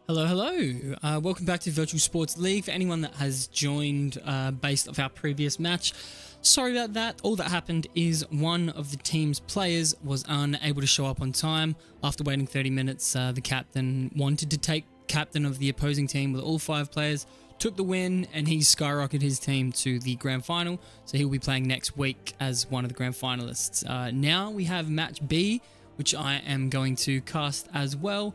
Hello, hello. Welcome back to Virtual Sports League. For anyone that has joined based off our previous match, sorry about that. All that happened is one of the team's players was unable to show up on time. After waiting 30 minutes, the captain wanted to take captain of the opposing team with all 5 players, took the win, and he skyrocketed his team to the grand final. So he'll be playing next week as one of the grand finalists. Now we have match B, which I am going to cast as well.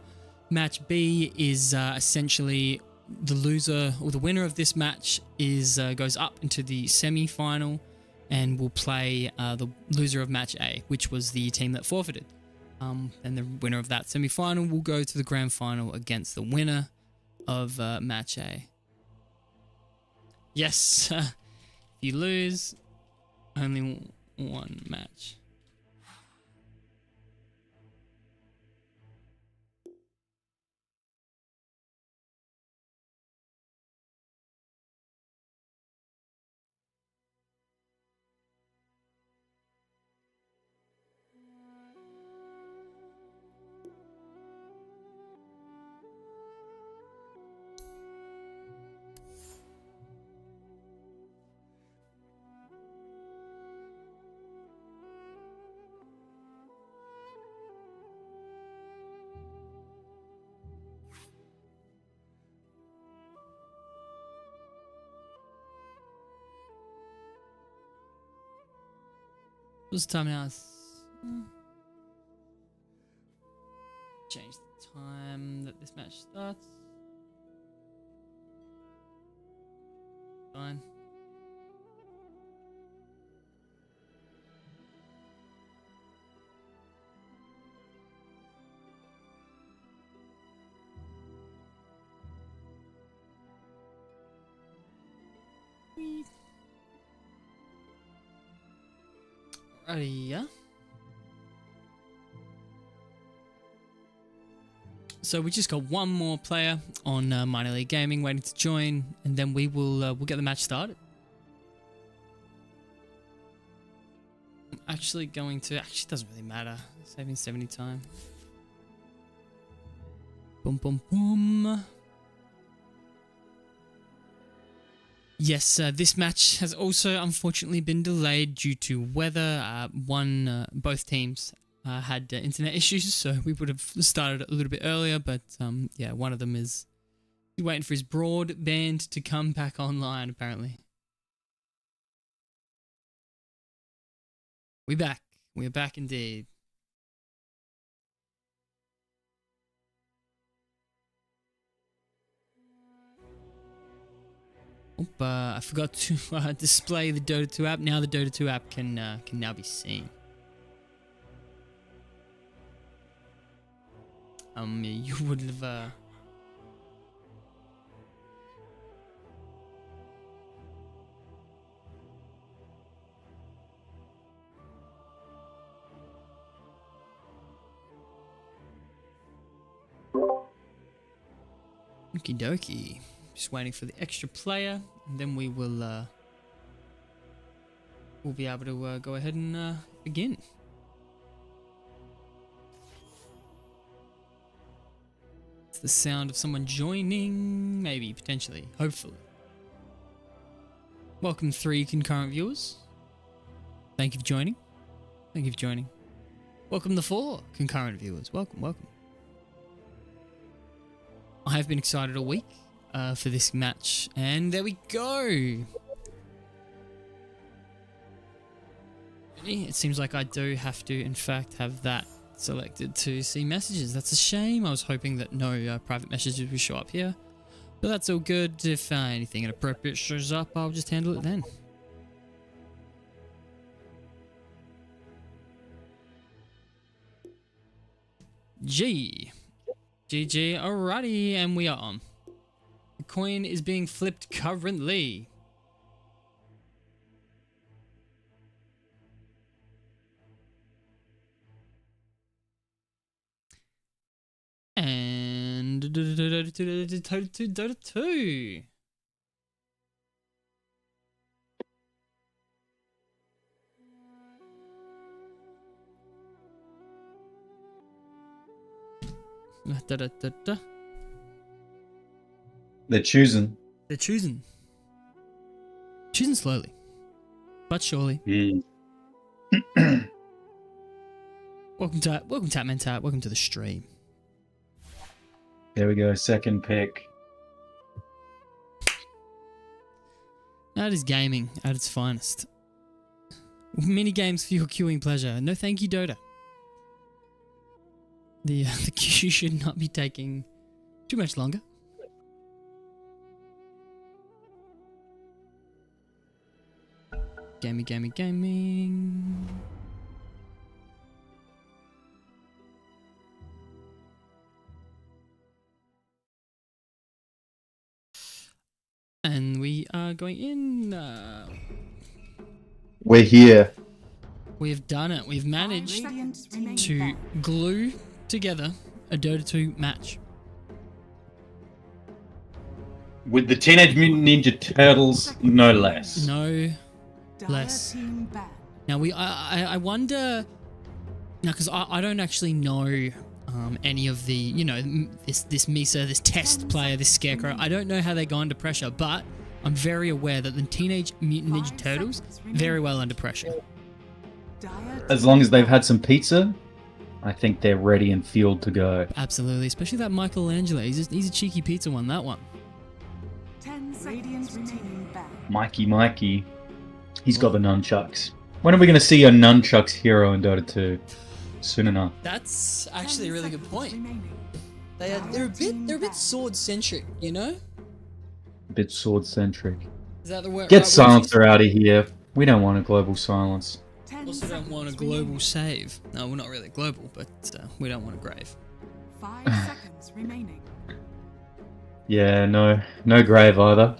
Match B is essentially the loser or the winner of this match is goes up into the semi-final and will play the loser of match A, which was the team that forfeited. And the winner of that semi-final will go to the grand final against the winner of match A. Yes, if you lose, only one match. What's the time now? Change the time that this match starts. Fine. Alrighty, yeah. So we just got one more player on Minor League Gaming waiting to join, and then we will we'll get the match started. I'm actually going to it doesn't really matter. Saving 70 time. Boom, boom, boom. Yes, this match has also unfortunately been delayed due to weather. Both teams had internet issues, so we would have started a little bit earlier. But yeah, one of them is waiting for his broadband to come back online. Apparently, we're back. We're back indeed. I forgot to display the Dota 2 app. Now the Dota 2 app can now be seen. You would have Okie dokie. Just waiting for the extra player, and then we will we'll be able to go ahead and begin. It's the sound of someone joining, maybe, potentially, hopefully. Welcome 3 concurrent viewers. Thank you for joining. Thank you for joining. Welcome the 4 concurrent viewers. Welcome, welcome. I have been excited all week for this match, and there we go. It seems like I do have to, in fact, have that selected to see messages. That's a shame. I was hoping that no private messages would show up here, but that's all good. If anything inappropriate shows up, I'll just handle it then. GG, alrighty, and we are on. The coin is being flipped currently. And Dota 2. Da, da, da, da. They're choosing. They're choosing. Choosing slowly, but surely. Mm. Welcome to Tapman Tap. Welcome to the stream. There we go. Second pick. That is gaming at its finest. Mini games for your queuing pleasure. No thank you, Dota. The queue should not be taking too much longer. Gaming. And we are going in. We're here. We have done it. We've managed to glue together a Dota 2 match. With the Teenage Mutant Ninja Turtles, no less. No less. Now I wonder. Now, because I don't actually know any of the, you know, this Misa, this test player, this Scarecrow. I don't know how they go under pressure, but I'm very aware that the Teenage Mutant Ninja Turtles very well under pressure. As long as they've had some pizza, I think they're ready and fueled to go. Absolutely, especially that Michelangelo. He's a cheeky pizza one. That one. 10 seconds remaining back. Mikey. He's got the nunchucks. When are we going to see a nunchucks hero in Dota 2? Soon enough. That's actually a really good point. They're a bit sword centric, you know? A bit sword centric. Is that the word? Get Silencer out of here. We don't want a global silence. Also don't want a global save. No, we're not really global, but we don't want a grave. 5 seconds remaining. Yeah, no grave either.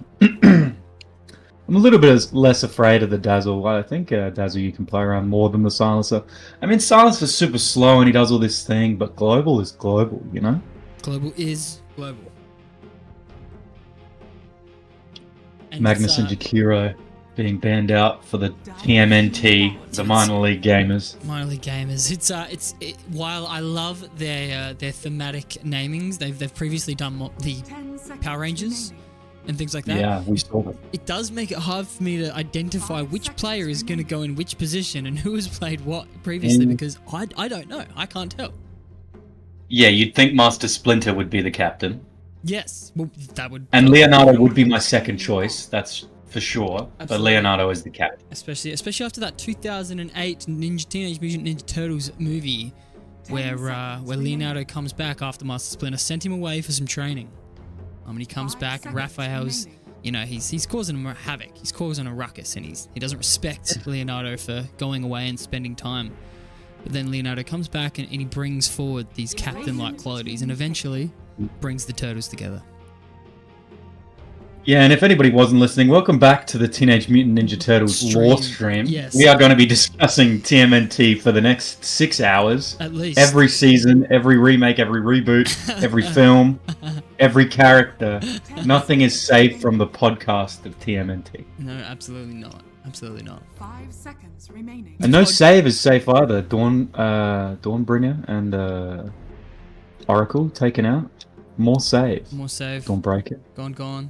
I'm a little bit less afraid of the Dazzle. I think Dazzle you can play around more than the Silencer. I mean, Silencer's super slow and he does all this thing, but global is global, you know? Global is global. And Magnus and Jakiro being banned out for the TMNT, the minor league gamers. Minor league gamers. While I love their thematic namings, they've previously done the Power Rangers and things like that. Yeah, we saw that. It does make it hard for me to identify which player is going to go in which position and who has played what previously because I don't know. I can't tell. Yeah, you'd think Master Splinter would be the captain. Yes, well, that would. And Leonardo would be my second choice. That's for sure. Absolutely. But Leonardo is the captain. Especially after that 2008 Teenage Mutant Ninja Turtles movie, where Leonardo comes back after Master Splinter sent him away for some training. And he comes back, Raphael's, you know, he's causing him havoc. He's causing a ruckus, and he doesn't respect Leonardo for going away and spending time. But then Leonardo comes back and he brings forward these captain-like qualities, and eventually brings the Turtles together. Yeah, and if anybody wasn't listening, welcome back to the Teenage Mutant Ninja Turtles lore stream. Yes. We are going to be discussing TMNT for the next 6 hours. At least. Every season, every remake, every reboot, every film, every character. Nothing is safe from the podcast of TMNT. No, absolutely not. Absolutely not. 5 seconds remaining. And no save is safe either. Dawnbringer and Oracle taken out. More save. More save. Dawnbreaker. Gone.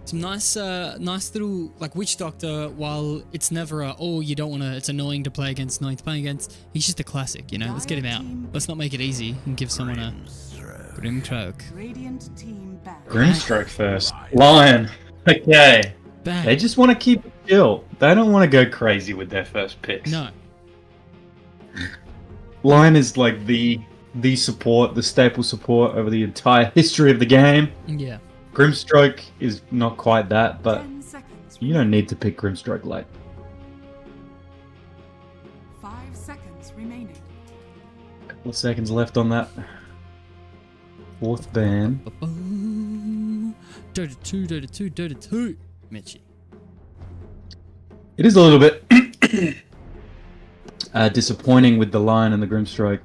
Some nice little, like, Witch Doctor, while it's never you don't want to, it's annoying to play against, he's just a classic, you know? Let's get him out. Let's not make it easy and give someone a Grimstroke. Radiant team back. Grimstroke first. Lion. Okay. Back. They just want to keep it chill. They don't want to go crazy with their first picks. No. Lion is like the support, the staple support over the entire history of the game. Yeah. Grimstroke is not quite that, but 10 seconds you don't need to pick Grimstroke late. 5 seconds remaining. Couple of seconds left on that fourth ban. Dota 2. Mitchie. It is a little bit disappointing with the Lion and the Grimstroke.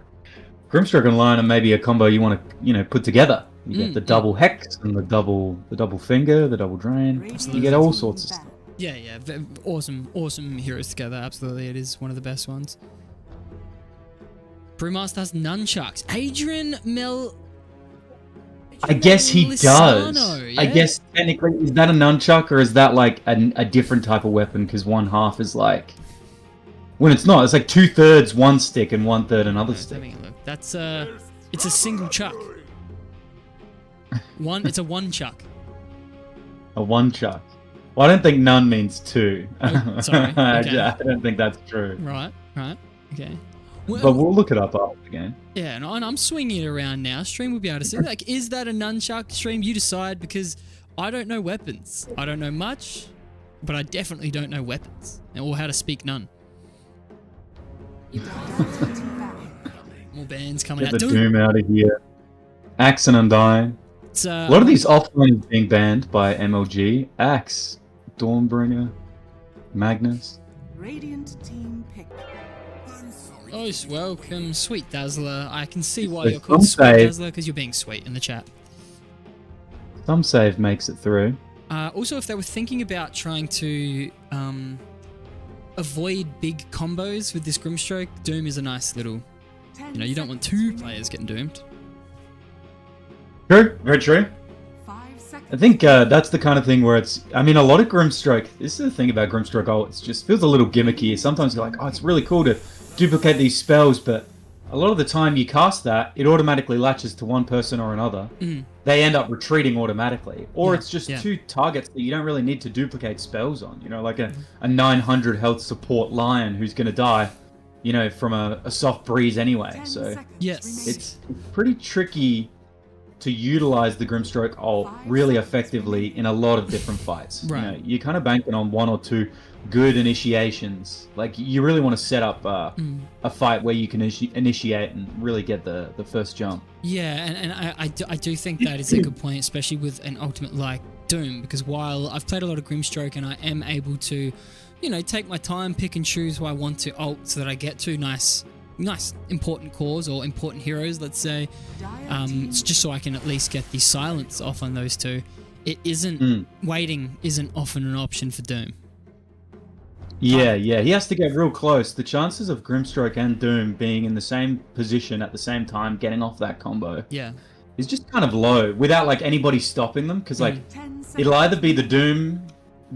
Grimstroke and Lion are maybe a combo you want to, put together. You get the double hex and the double finger, the double drain. Absolutely. You get all sorts of stuff. Yeah. Awesome heroes together. Absolutely, it is one of the best ones. Brewmaster has nunchucks. Adrian I guess he does. Lisano, I yeah. guess technically, is that a nunchuck or is that like a different type of weapon? Because one half is like, when it's not, it's like 2/3 one stick and 1/3 another Let's have stick. a look. That's it's a single chuck. It's a one chuck. A one chuck. Well, I don't think none means two. Oh, sorry. Okay. I don't think that's true. Right. Okay. Well, But we'll look it up after the game. yeah, and I'm swinging it around now. Stream will be able to see. Like, is that a nunchuck? Stream, you decide, because I don't know weapons. I don't know much, but I definitely don't know weapons or how to speak none. More bands coming Get out. the Doom out of here. Axe and Undying. It's, A lot of these offline being banned by MLG. Axe, Dawnbringer, Magnus. Radiant team pick. Oh, welcome, Sweet Dazzler. I can see why So you're called some Sweet say- Dazzler, because you're being sweet in the chat. Some save makes it through. Also, if they were thinking about trying to avoid big combos with this Grimstroke, Doom is a nice little... You know, you don't want two players getting doomed. True, very true. 5 seconds. I think that's the kind of thing where it's... I mean, a lot of Grimstroke... This is the thing about Grimstroke ult. It just feels a little gimmicky. Sometimes you're like, oh, it's really cool to duplicate these spells, but a lot of the time you cast that, it automatically latches to one person or another. They end up retreating automatically. Or Yeah, it's just yeah. two targets that you don't really need to duplicate spells on. You know, like a 900 health support Lion who's going to die, you know, from a soft breeze anyway. 10 So seconds Yes. remaining. it's pretty tricky to utilize the Grimstroke ult really effectively in a lot of different fights. Right. You know, you're kind of banking on one or two good initiations. Like, you really want to set up a fight where you can initiate and really get the first jump. Yeah, and I do think that is a good point, especially with an ultimate like Doom, because while I've played a lot of Grimstroke and I am able to, you know, take my time, pick and choose who I want to ult so that I get to nice important cores or important heroes, let's say, it's just so I can at least get the silence off on those two. It isn't waiting isn't often an option for Doom. Yeah, he has to get real close. The chances of Grimstroke and Doom being in the same position at the same time, getting off that combo, Yeah. is just kind of low without like anybody stopping them. Because like 10 seconds. it'll either be the Doom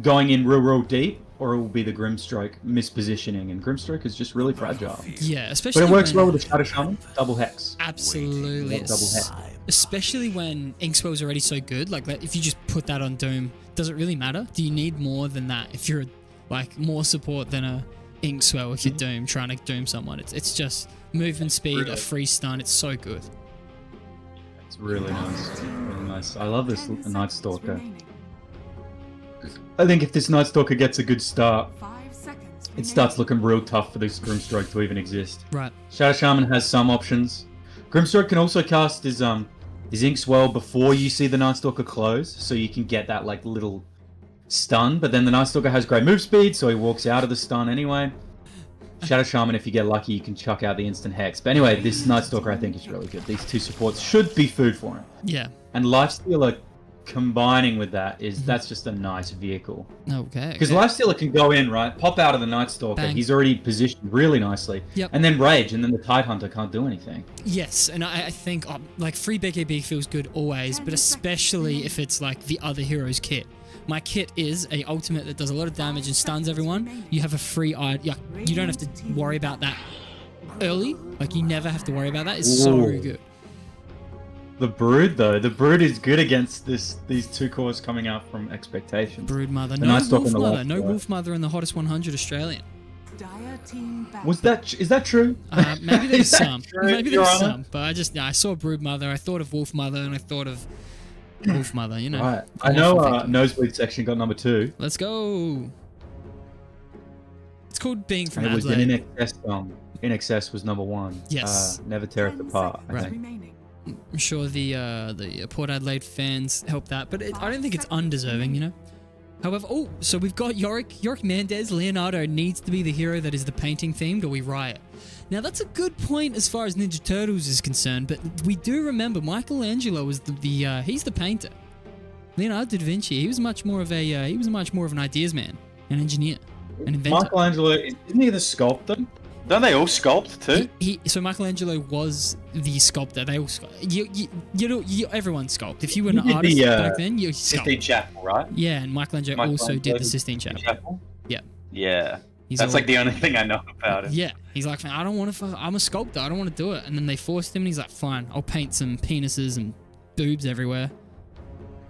going in real deep, or it will be the Grimstroke mispositioning, and Grimstroke is just really fragile. Yeah, especially But it works when- well with the Shadow Shaman, double hex. Absolutely. Double hex. Especially when Inkswell's already so good. Like, if you just put that on Doom, does it really matter? Do you need more than that? If you're like more support than a Inkswell, if you're Doom trying to Doom someone, it's just movement speed, a free stun. It's so good. It's really nice. Really nice. I love this 10 Night seconds Stalker. remaining. I think if this Night Stalker gets a good start, 5 seconds it starts looking real tough for this Grimstroke to even exist. Right. Shadow Shaman has some options. Grimstroke can also cast his Inkswell before you see the Night Stalker close, so you can get that like little stun. But then the Night Stalker has great move speed, so he walks out of the stun anyway. Shadow Shaman, if you get lucky, you can chuck out the instant hex. But anyway, this Night Stalker I think is really good. These two supports should be food for him. Yeah. And Lifestealer combining with that is that's just a nice vehicle. Okay. Because Lifestealer can go in, right? Pop out of the Night Stalker. Bang. He's already positioned really nicely. Yep. And then Rage, and then the Tidehunter can't do anything. Yes, and I think like free BKB feels good always, but especially if it's like the other hero's kit. My kit is a ultimate that does a lot of damage and stuns everyone. You have a free yeah, you don't have to worry about that early. Like, you never have to worry about that. It's so Ooh. good. The Brood, though. The Brood is good against these two cores coming out from Expectations. Brood Mother. The No Night Stalker Wolf and the Mother. No Lifestealer. Wolf Mother in the hottest 100 Australian. Dire team back. Is that true? Maybe there's Is that some. true, Maybe Your there's Honor? some. But I saw Brood Mother. I thought of Wolf Mother, and I thought of Wolf Mother. You know. Right. I know Nosebleed section got number 2. Let's go. It's called being from And it was Adelaide. an In Excess song. In Excess was number 1. Yes. Never Tear Us 10 Apart, I seconds think. remaining. I'm sure the Port Adelaide fans helped that, but I don't think it's undeserving, you know. However, so we've got Yorick Mendez. Leonardo needs to be the hero that is the painting themed, or we riot. Now that's a good point as far as Ninja Turtles is concerned, but we do remember Michelangelo was he's the painter. Leonardo da Vinci, he was much more of an ideas man, an engineer, an inventor. Michelangelo, isn't he the sculptor? Don't they all sculpt too? So Michelangelo was the sculptor. They all everyone sculpt. If you were an He did artist the, back then, you Sistine sculpt. Chapel, right? Yeah, and Michelangelo also did the Sistine Chapel. Yeah. Yeah. He's That's all- like the only thing I know about it. Yeah, he's like, I don't want to. I'm a sculptor. I don't want to do it. And then they forced him, and he's like, fine, I'll paint some penises and boobs everywhere.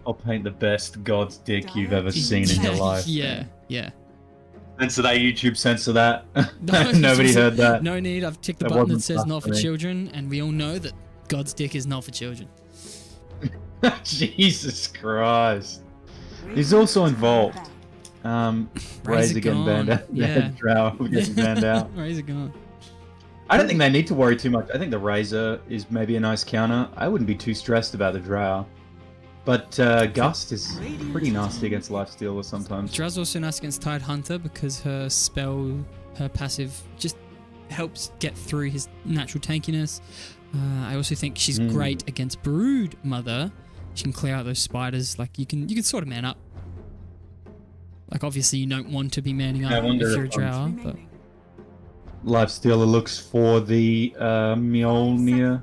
I'll paint the best God's dick you've ever seen in your life. Yeah, yeah. Censor that, YouTube, censor that. No, Nobody heard that. No need. I've ticked the That button that wasn't says not for funny. children, and we all know that God's dick is not for children. Jesus Christ. He's also involved. Razor getting gone. banned out. Yeah. Drow getting banned out. Razor gone. I don't think they need to worry too much. I think the Razor is maybe a nice counter. I wouldn't be too stressed about the Drow. But Gust is pretty nasty against Lifestealer sometimes. Draz also nice against Tide Hunter because her spell, her passive, just helps get through his natural tankiness. I also think she's great against Brood Mother. She can clear out those spiders. Like you can sort of man up. Like obviously you don't want to be manning up if you're a Drow, but Lifestealer looks for the Mjolnir.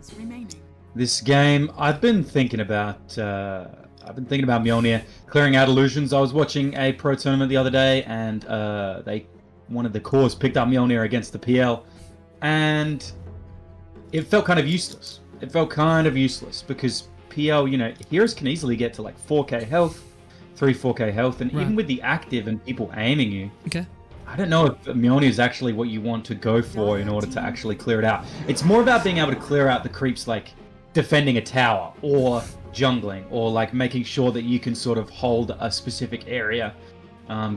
This game, I've been thinking about Mjolnir clearing out illusions. I was watching a pro tournament the other day, and one of the cores picked up Mjolnir against the PL, and it felt kind of useless. It felt kind of useless because PL, heroes can easily get to like 4k health, 4k health, and Right. even with the active and people aiming you, okay. I don't know if Mjolnir is actually what you want to go for in order to actually clear it out. It's more about being able to clear out the creeps like defending a tower or jungling or like making sure that you can sort of hold a specific area,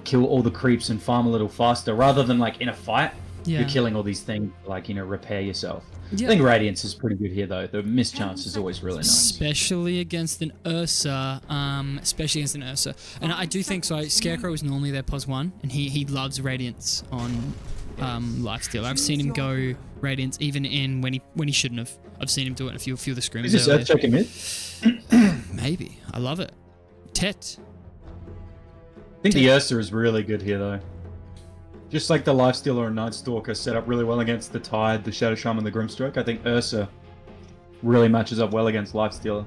kill all the creeps and farm a little faster rather than like in a fight. Yeah. You're killing all these things like, repair yourself. Yeah. I think Radiance is pretty good here though. The mischance is always really nice. Especially against an Ursa, and I do think so. Scarecrow is normally their +1, and he loves Radiance on Lifesteal. I've seen him go Radiance even in when he shouldn't have. I've seen him do it in a few of the scrims. Is this earlier. Earth Check mid? Maybe. I love it. Tet. I think the Ursa is really good here though. Just like the Lifestealer and Nightstalker set up really well against the Tide, the Shadow Shaman, the Grimstroke, I think Ursa really matches up well against Lifestealer.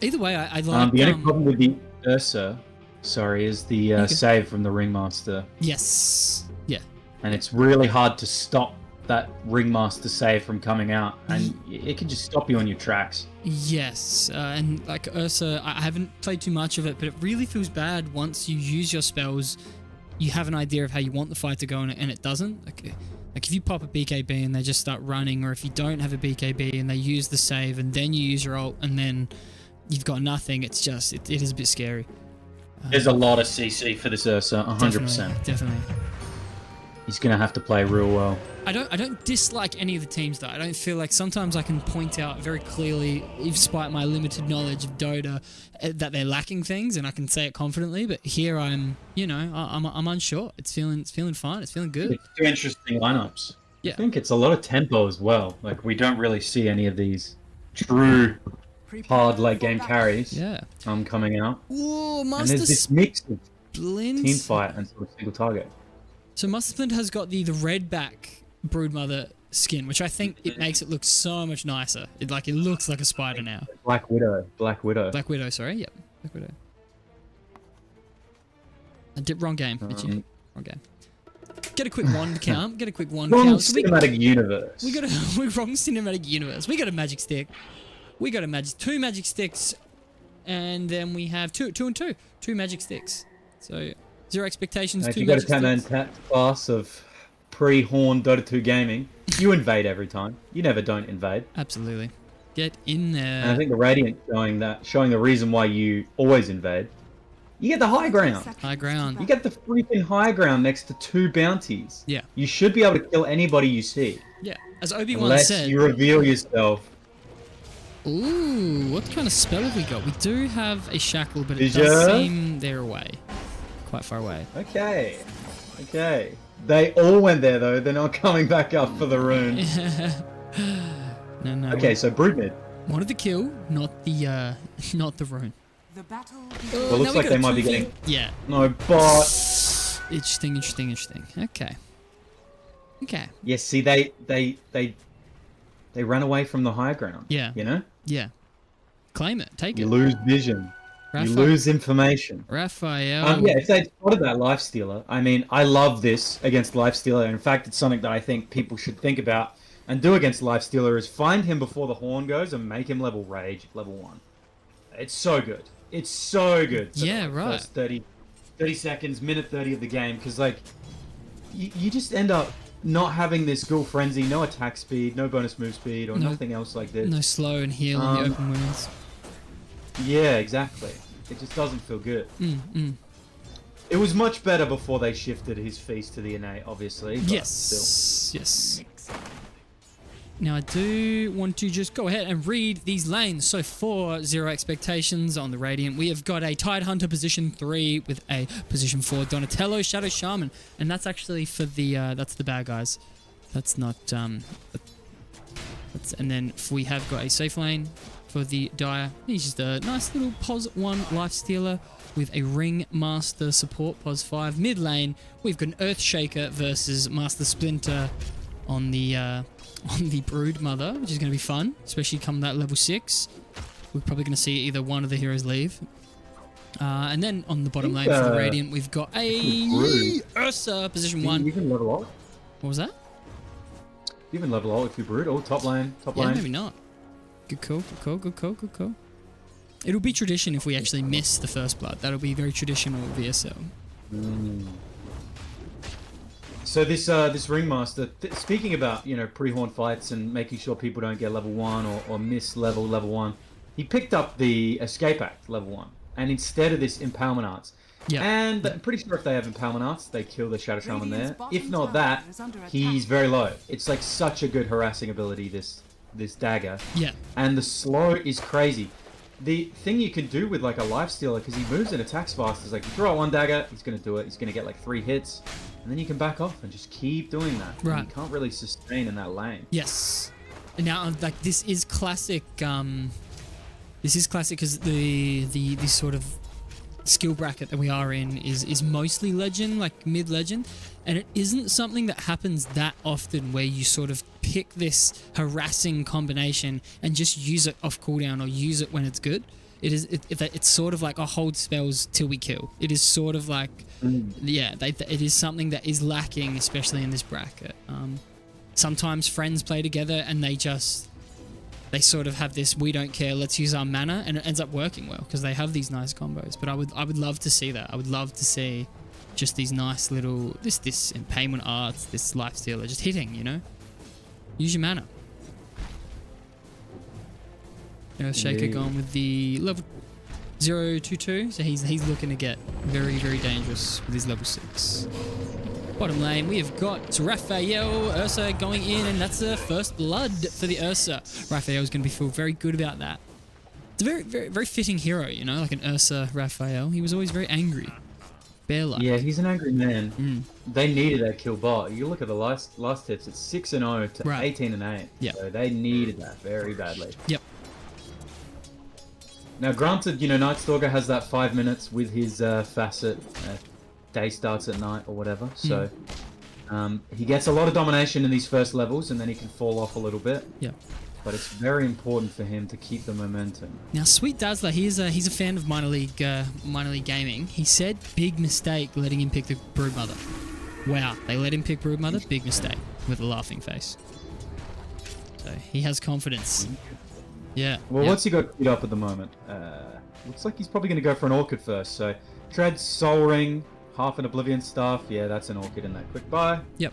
Either way, I like. The only problem with the Ursa, is the save from the Ringmaster. Yes. Yeah. And it's really hard to stop that Ringmaster save from coming out, and it can just stop you on your tracks. Yes, and like Ursa, I haven't played too much of it, but it really feels bad once you use your spells. You have an idea of how you want the fight to go, and it doesn't. Like if you pop a BKB and they just start running, or if you don't have a BKB and they use the save and then you use your ult and then you've got nothing, it's just it is a bit scary. There's a lot of CC for this Ursa, 100%. Definitely. He's gonna have to play real well. I don't dislike any of the teams though. I don't feel like sometimes I can point out very clearly, despite my limited knowledge of Dota, that they're lacking things, and I can say it confidently. But here I'm unsure. It's feeling fine. It's feeling good. It's two interesting lineups. Yeah. I think it's a lot of tempo as well. Like we don't really see any of these true hard late game carries Yeah. coming out. Ooh, And Master there's this mix of Splint. team fight and sort of single target. So Master Splint has got the red back Broodmother skin, which I think it makes it look so much nicer. It looks like a spider now. Black Widow. Black Widow, sorry. Yep. Black Widow. I did wrong game. Mitchie. Wrong game. Get a quick wand count. Get a quick wand Wrong count. So cinematic universe. we're wrong cinematic universe. We got a magic stick. We got two magic sticks, and then we have two magic sticks. So 0 expectations. If 2 you got a magic talent and sticks. tap class of pre-horn Dota 2 gaming, you invade every time. You never don't invade. Absolutely. Get in there. And I think the Radiant showing the reason why you always invade. You get the high ground. High ground. You get the freaking high ground next to 2 bounties. Yeah. You should be able to kill anybody you see. Yeah. As Obi-Wan Unless said. you reveal yourself. Ooh, what kind of spell have we got? We do have a shackle, but it Did does ya? seem they're away. Quite far away. Okay. They all went there though. They're not coming back up for the rune. No. Okay, so brood mid. Wanted the kill, not the rune. The battle Well, it looks like they might be getting Yeah. no bot. Interesting. Okay. Okay. Yes, see, they run away from the high ground. Yeah. You know? Yeah. Claim it. Take You it. lose vision. You Raphael. lose information. Raphael. Yeah, if they'd spotted that Lifestealer, I mean, I love this against Lifestealer. In fact, it's something that I think people should think about and do against Lifestealer is find him before the horn goes and make him level Rage, level 1. It's so good. It's so good. For Yeah, the, like, right. First 30 seconds, minute 30 of the game, because, like, you just end up not having this Ghoul Frenzy, no attack speed, no bonus move speed, or nothing else like this. No slow and heal in the open wounds. Yeah, exactly. It just doesn't feel good. Mm. It was much better before they shifted his feast to the innate, obviously. But still. Yes. Now I do want to just go ahead and read these lanes. So for Zero Expectations on the Radiant, we have got a Tide Hunter position 3 with a position 4 Donatello Shadow Shaman, and that's actually for the that's the bad guys. That's not and then we have got a safe lane for the Dire. He's just a nice little Pos 1 Life Stealer with a Ring Master support, Pos 5. Mid lane, we've got an Earthshaker versus Master Splinter on the Brood Mother, which is going to be fun, especially come that level 6. We're probably going to see either one of the heroes leave. And then on the bottom lane for the Radiant, we've got a Ursa, position 1. You can level up. What was that? You can level up if you Brood. Oh, top lane. Yeah, maybe not. Good call, good call. It'll be tradition if we actually miss the first blood. That'll be very traditional VSL. So this Ringmaster, speaking about, pre-horn fights and making sure people don't get level 1 or miss level 1, he picked up the Escape Act level 1. And instead of this Empowerment Arts. Yeah. And I'm pretty sure if they have Empowerment Arts, they kill the Shadow Shaman there. If not that, he's very low. It's like such a good harassing ability, this dagger. Yeah. And the slow is crazy. The thing you can do with like a Lifestealer, because he moves and attacks fast, is like you throw out one dagger, he's going to do it. He's going to get like 3 hits. And then you can back off and just keep doing that. Right. And you can't really sustain in that lane. Yes. And now, like, this is classic. This is classic because the sort of skill bracket that we are in is mostly legend, like mid legend, and it isn't something that happens that often where you sort of pick this harassing combination and just use it off cooldown or use it when it's good. It's sort of like a hold spells till we kill. It is sort of like it is something that is lacking, especially in this bracket. Sometimes friends play together and they sort of have this we don't care, let's use our mana, and it ends up working well because they have these nice combos. But I would love to see that. I would love to see just these nice little this Impalement Arts, this Lifestealer just hitting, use your mana. Earthshaker going with the level 022, so he's looking to get very, very dangerous with his level 6. Bottom lane, we have got Raphael, Ursa going in, and that's the first blood for the Ursa. Raphael's going to feel very good about that. It's a very, very, very fitting hero, like an Ursa Raphael. He was always very angry. Bear-like. Yeah, he's an angry man. They needed that kill bot. You look at the last hits, it's 6-0 to 18-8. Yeah. So they needed that very badly. Yep. Now, granted, Night Stalker has that 5 minutes with his facet. Day starts at night or whatever. So he gets a lot of domination in these first levels, and then he can fall off a little bit. Yeah. But it's very important for him to keep the momentum. Now, Sweet Dazzler, he's a fan of minor league gaming. He said big mistake letting him pick the Broodmother. Wow, they let him pick Broodmother. Big mistake with a laughing face. So he has confidence. Yeah. Well, what's he got queued up at the moment? Looks like he's probably going to go for an Orchid first. So Tread, Soul Ring, half an Oblivion Staff. Yeah, that's an Orchid in that quick buy. Yep.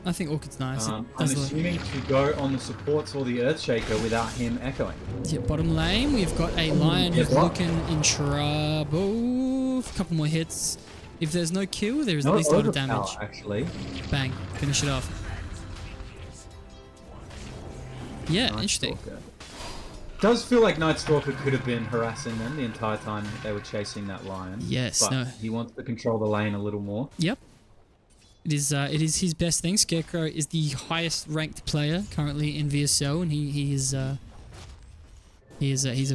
I think Orchid's nice. I'm assuming to go on the supports or the Earthshaker without him echoing. Yeah, bottom lane, we've got a Lion who's looking in trouble. A couple more hits. If there's no kill, there is at least a lot of damage. Actually. Bang. Finish it off. Yeah, interesting. Stalker. Does feel like Night Stalker could have been harassing them the entire time they were chasing that lion. Yes, but he wants to control the lane a little more. Yep. It is his best thing. Scarecrow is the highest ranked player currently in VSL, and he's a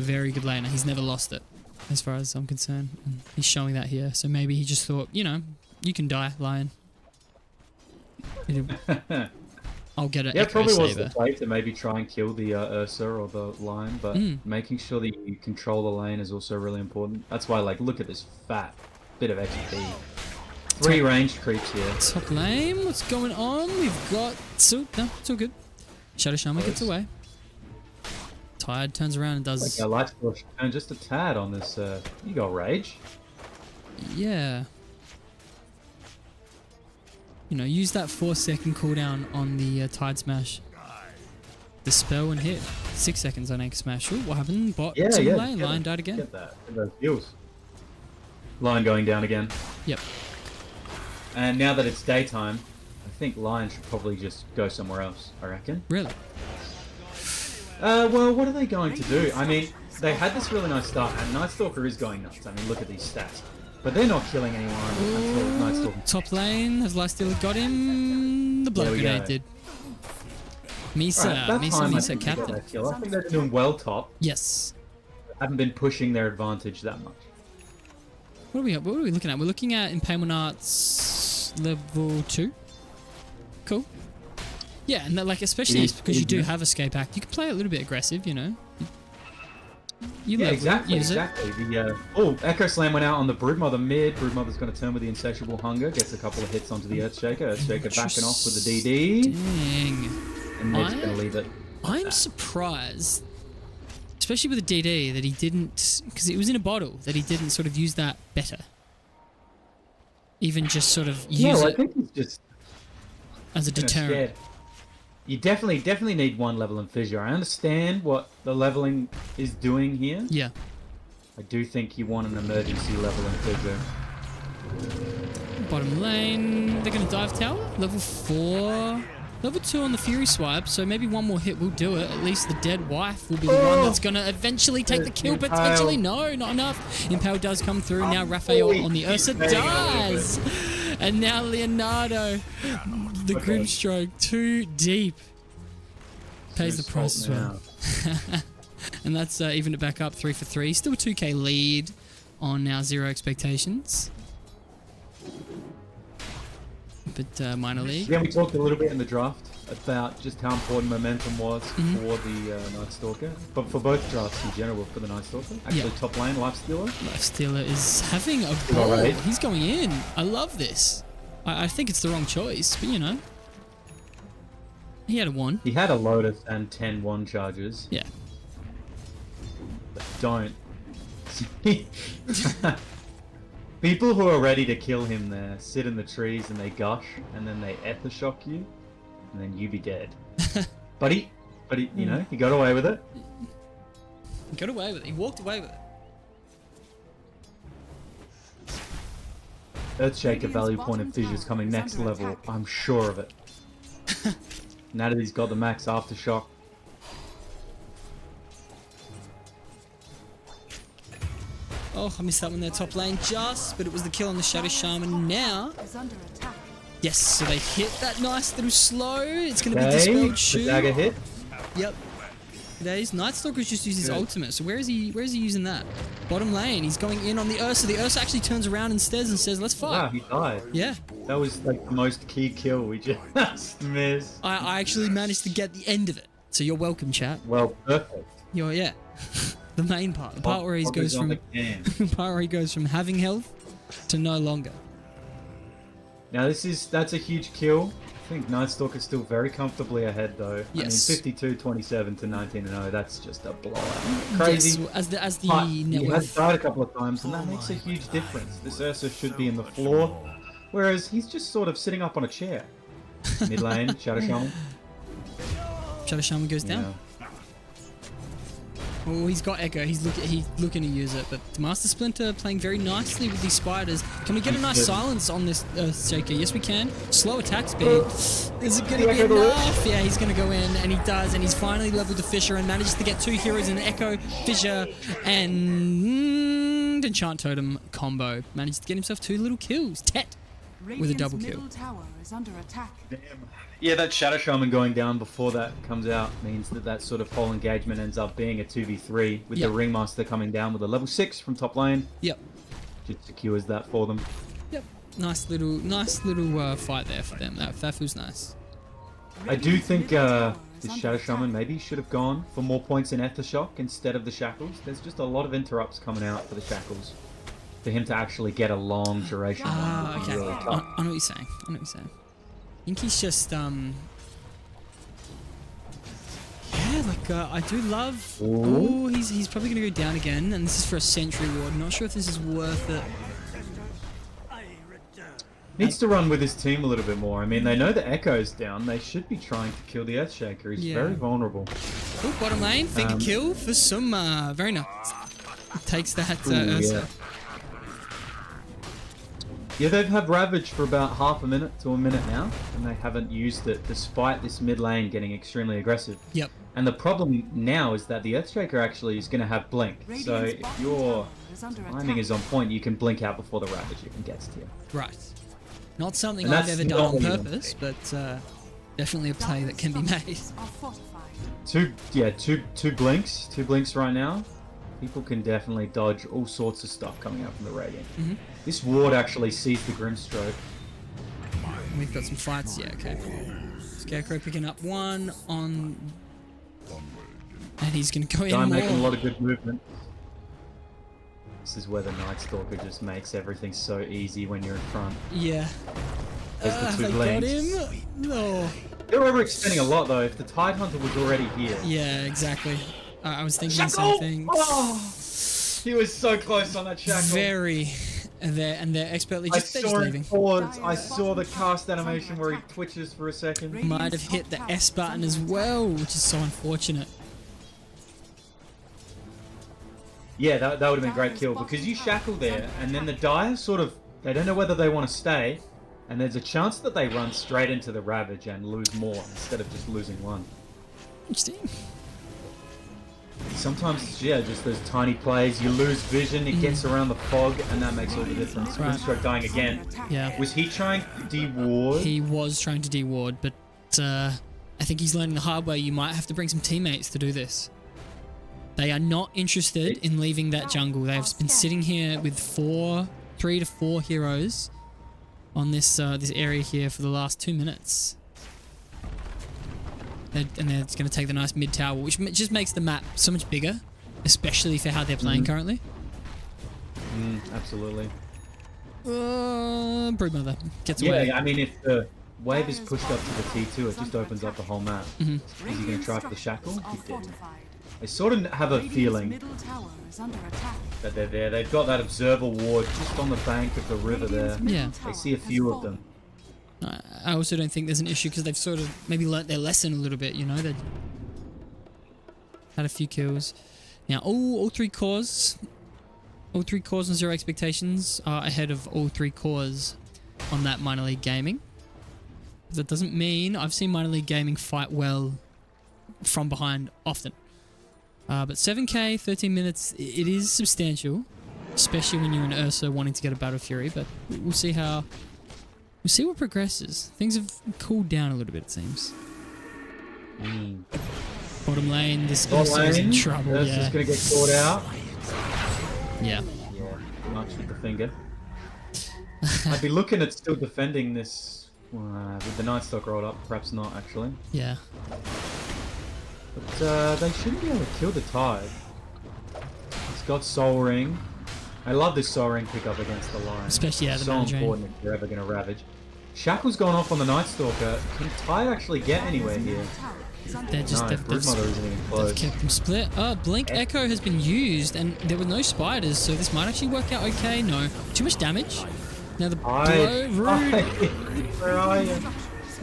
very good laner. He's never lost it, as far as I'm concerned. And he's showing that here. So maybe he just thought, you can die, lion. I'll get an Yeah, Echo probably was Saber. the play to maybe try and kill the Ursa or the Lion, but making sure that you control the lane is also really important. That's why, like, look at this fat bit of XP. 3 ranged creeps here. Top lane, what's going on? We've got... So, no, it's all good. Shadow Shaman gets away. Tired turns around and does... Like, light splash turn just a tad on this. You got rage. Yeah. You know, use that 4-second cooldown on the Tide Smash. Dispel and hit. 6 seconds on Anchor Smash. Ooh, what happened? Bot Yeah, to yeah. lane. Lion died again. Get that. Get those heals. Lion going down again. Yep. And now that it's daytime, I think Lion should probably just go somewhere else, I reckon. Really? Well, what are they going to do? I mean, they had this really nice start, and Night Stalker is going nuts. I mean, look at these stats. But they're not killing anyone until Night Stalker. Top lane. Has Lifestealer got him? The blood There we grenade go. did. Misa. Alright, that time I Misa think they got captain. that kill. I think they're doing well top. Yes. Haven't been pushing their advantage that much. What are we looking at? We're looking at Impalement Arts level 2. Cool. Yeah, and like especially because you do have Escape Act, you can play a little bit aggressive, you know. You Yeah, level it, exactly, use it. exactly. Oh, Echo Slam went out on the Broodmother mid. Broodmother's going to turn with the Insatiable Hunger. Gets a couple of hits onto the Earthshaker. Earthshaker backing off with the DD. Dang. And Ned's going to leave it. I'm surprised, especially with the DD, that he didn't, because it was in a bottle, that he didn't sort of use that better. Even just sort of use I it think he's just as a deterrent. scared. You definitely need 1 level in Fissure. I understand what the leveling is doing here. Yeah. I do think you want an emergency level in Fissure. Bottom lane, they're going to dive tower. Level 4. Level 2 on the Fury Swipe, so maybe one more hit will do it. At least the dead wife will be the one that's going to eventually take the kill, potentially. No, not enough. Impale does come through. Now Raphael on the Ursa does. And now Leonardo, the Grimstroke, too deep. Pays the price as well. And that's even it back up 3 for 3. Still 2k lead on now 0 expectations. But minor league. Yeah, we talked a little bit in the draft about just how important momentum was for the Night Stalker, but for both drafts in general for the Night Stalker. Actually, top lane, Lifestealer. Lifestealer is having a ball. Right. He's going in. I love this. I think it's the wrong choice, but you know. He had a 1. He had a Lotus and 10 1 charges. Yeah. But don't. People who are ready to kill him there sit in the trees and they gush, and then they ether shock you, and then you be dead. But he, you know, he got away with it. He got away with it. He walked away with it. Earthshaker value point and Fissure's coming next level. I'm sure of it. Now that he's got the max aftershock. Oh, I missed that one there, top lane just, but it was the kill on the Shadow Shaman now. Is under attack. Yes, so they hit that nice little slow. It's going to be Okay, dispelled the shoot. dagger hit. Yep. Days. Night Stalker's just used his ultimate, so where is he using that? Bottom lane, he's going in on the Ursa. The Ursa actually turns around instead and says, let's Wow, fight. he died. Yeah. That was like the most key kill we just missed. I actually managed to get the end of it. So you're welcome, chat. Well, perfect. Yeah. The main part. The part where he goes from part where he goes from having health to no longer. Now that's a huge kill. I think Night Stalker's still very comfortably ahead though. Yes. I mean 52-27 to 19-0, that's just a blowout. Crazy. Yes, as the But net he worth. has died a couple of times and that makes a huge difference. This Ursa should be in the floor, whereas he's just sort of sitting up on a chair. Mid lane, Shadow Shaman. Shadow Shaman goes down. Yeah. Oh, he's got Echo. He's looking to use it, but Master Splinter playing very nicely with these spiders. Can we get a nice silence on this Shaker? Yes, we can. Slow attack speed. Is it going to be enough? Yeah, he's going to go in, and he does, and he's finally leveled the Fissure and manages to get 2 heroes in Echo, Fissure, and Enchant Totem combo. Managed to get himself 2 little kills. Tet with a double kill. Middle tower is under attack. Yeah, that Shadow Shaman going down before that comes out means that sort of whole engagement ends up being a 2v3 with the Ringmaster coming down with a level 6 from top lane. Yep. Just secures that for them. Yep. Nice little fight there for them. That feels nice. I do think the Shadow Shaman maybe should have gone for more points in Aftershock instead of the Shackles. There's just a lot of interrupts coming out for the Shackles. For him to actually get a long duration one would be Okay. really I tough. know what you're saying. I know what you're saying. I think he's just yeah, like I do love. Oh, he's probably gonna go down again, and this is for a Sentry Ward. Not sure if this is worth it. Needs to run with his team a little bit more. I mean, they know the Echo's down. They should be trying to kill the Earthshaker. He's Yeah. very vulnerable. Oh, bottom lane, finger kill for some. Very nice. Takes that Ursa. Yeah, they've had Ravage for about half a minute to a minute now, and they haven't used it despite this mid lane getting extremely aggressive. Yep. And the problem now is that the Earthshaker actually is going to have Blink. So if your timing is on point, you can blink out before the Ravage even gets to you. Right. Not something And I've that's ever done not on what you want purpose, but definitely a play that can be made. Two blinks right now. People can definitely dodge all sorts of stuff coming out from the Radiant. This ward actually sees the Grimstroke. We've got some fights. Yeah, okay. Scarecrow picking up one on, and he's gonna go Guy in making a more. lot of good movement. This is where the Night Stalker just makes everything so easy when you're in front. Yeah. There's the two They got blinks. him. No. They're overextending a lot though. If the Tidehunter was already here. Yeah, exactly. I was thinking the same thing. Oh, he was so close on that shackle. Very. And they're expertly I they're just saw him leaving. forwards. I saw the cast animation where he twitches for a second. Might have hit the S button as well, which is so unfortunate. Yeah, that would have been a great kill because you shackle there, and then the Dire sort of they don't know whether they want to stay, and there's a chance that they run straight into the Ravage and lose more instead of just losing one. Interesting. Sometimes, yeah, just those tiny plays. You lose vision, it gets around the fog, and that makes all the difference. Right. Grimstroke dying again. Yeah. Was he trying to de-ward? He was trying to de-ward, but I think he's learning the hard way. You might have to bring some teammates to do this. They are not interested in leaving that jungle. They've been sitting here with 3 to 4 heroes on this this area here for the last 2 minutes. And they're going to take the nice mid tower, which just makes the map so much bigger, especially for how they're playing currently. Absolutely. Broodmother gets Yeah, away. I mean, if the wave is pushed up to the T2, it just opens up the whole map. Is he going to try for the shackle? He didn't. I sort of have a feeling that they're there. They've got that observer ward just on the bank of the river there. Yeah. I see a few of them. I also don't think there's an issue because they've sort of maybe learnt their lesson a little bit, you know? They had a few kills. Now, all 3 cores and 0 expectations are ahead of all 3 cores on that minor league gaming. That doesn't mean I've seen minor league gaming fight well from behind often. But 7k, 13 minutes, it is substantial, especially when you're in Ursa wanting to get a Battle Fury, but we'll see how... We'll see what progresses. Things have cooled down a little bit, it seems. Bottom lane, this Ursa is in trouble, Ursa's yeah. going to get caught out. Yeah. Yeah, much with the finger. I'd be looking at still defending this with the Night Stalker rolled up. Perhaps not, actually. Yeah. But they shouldn't be able to kill the Tide. It's got Soul Ring. I love this Soul Ring pickup against the Lion. Especially, yeah, the so Mana Drain. important if you're ever going to Ravage. Shackle's gone off on the Night Stalker. Can Tide actually get anywhere here? They're just... No, they've Broodmother isn't even close. kept them split. Oh, Blink Echo has been used, and there were no spiders, so this might actually work out okay. No. Too much damage. Now the blow... Rude. Where are you?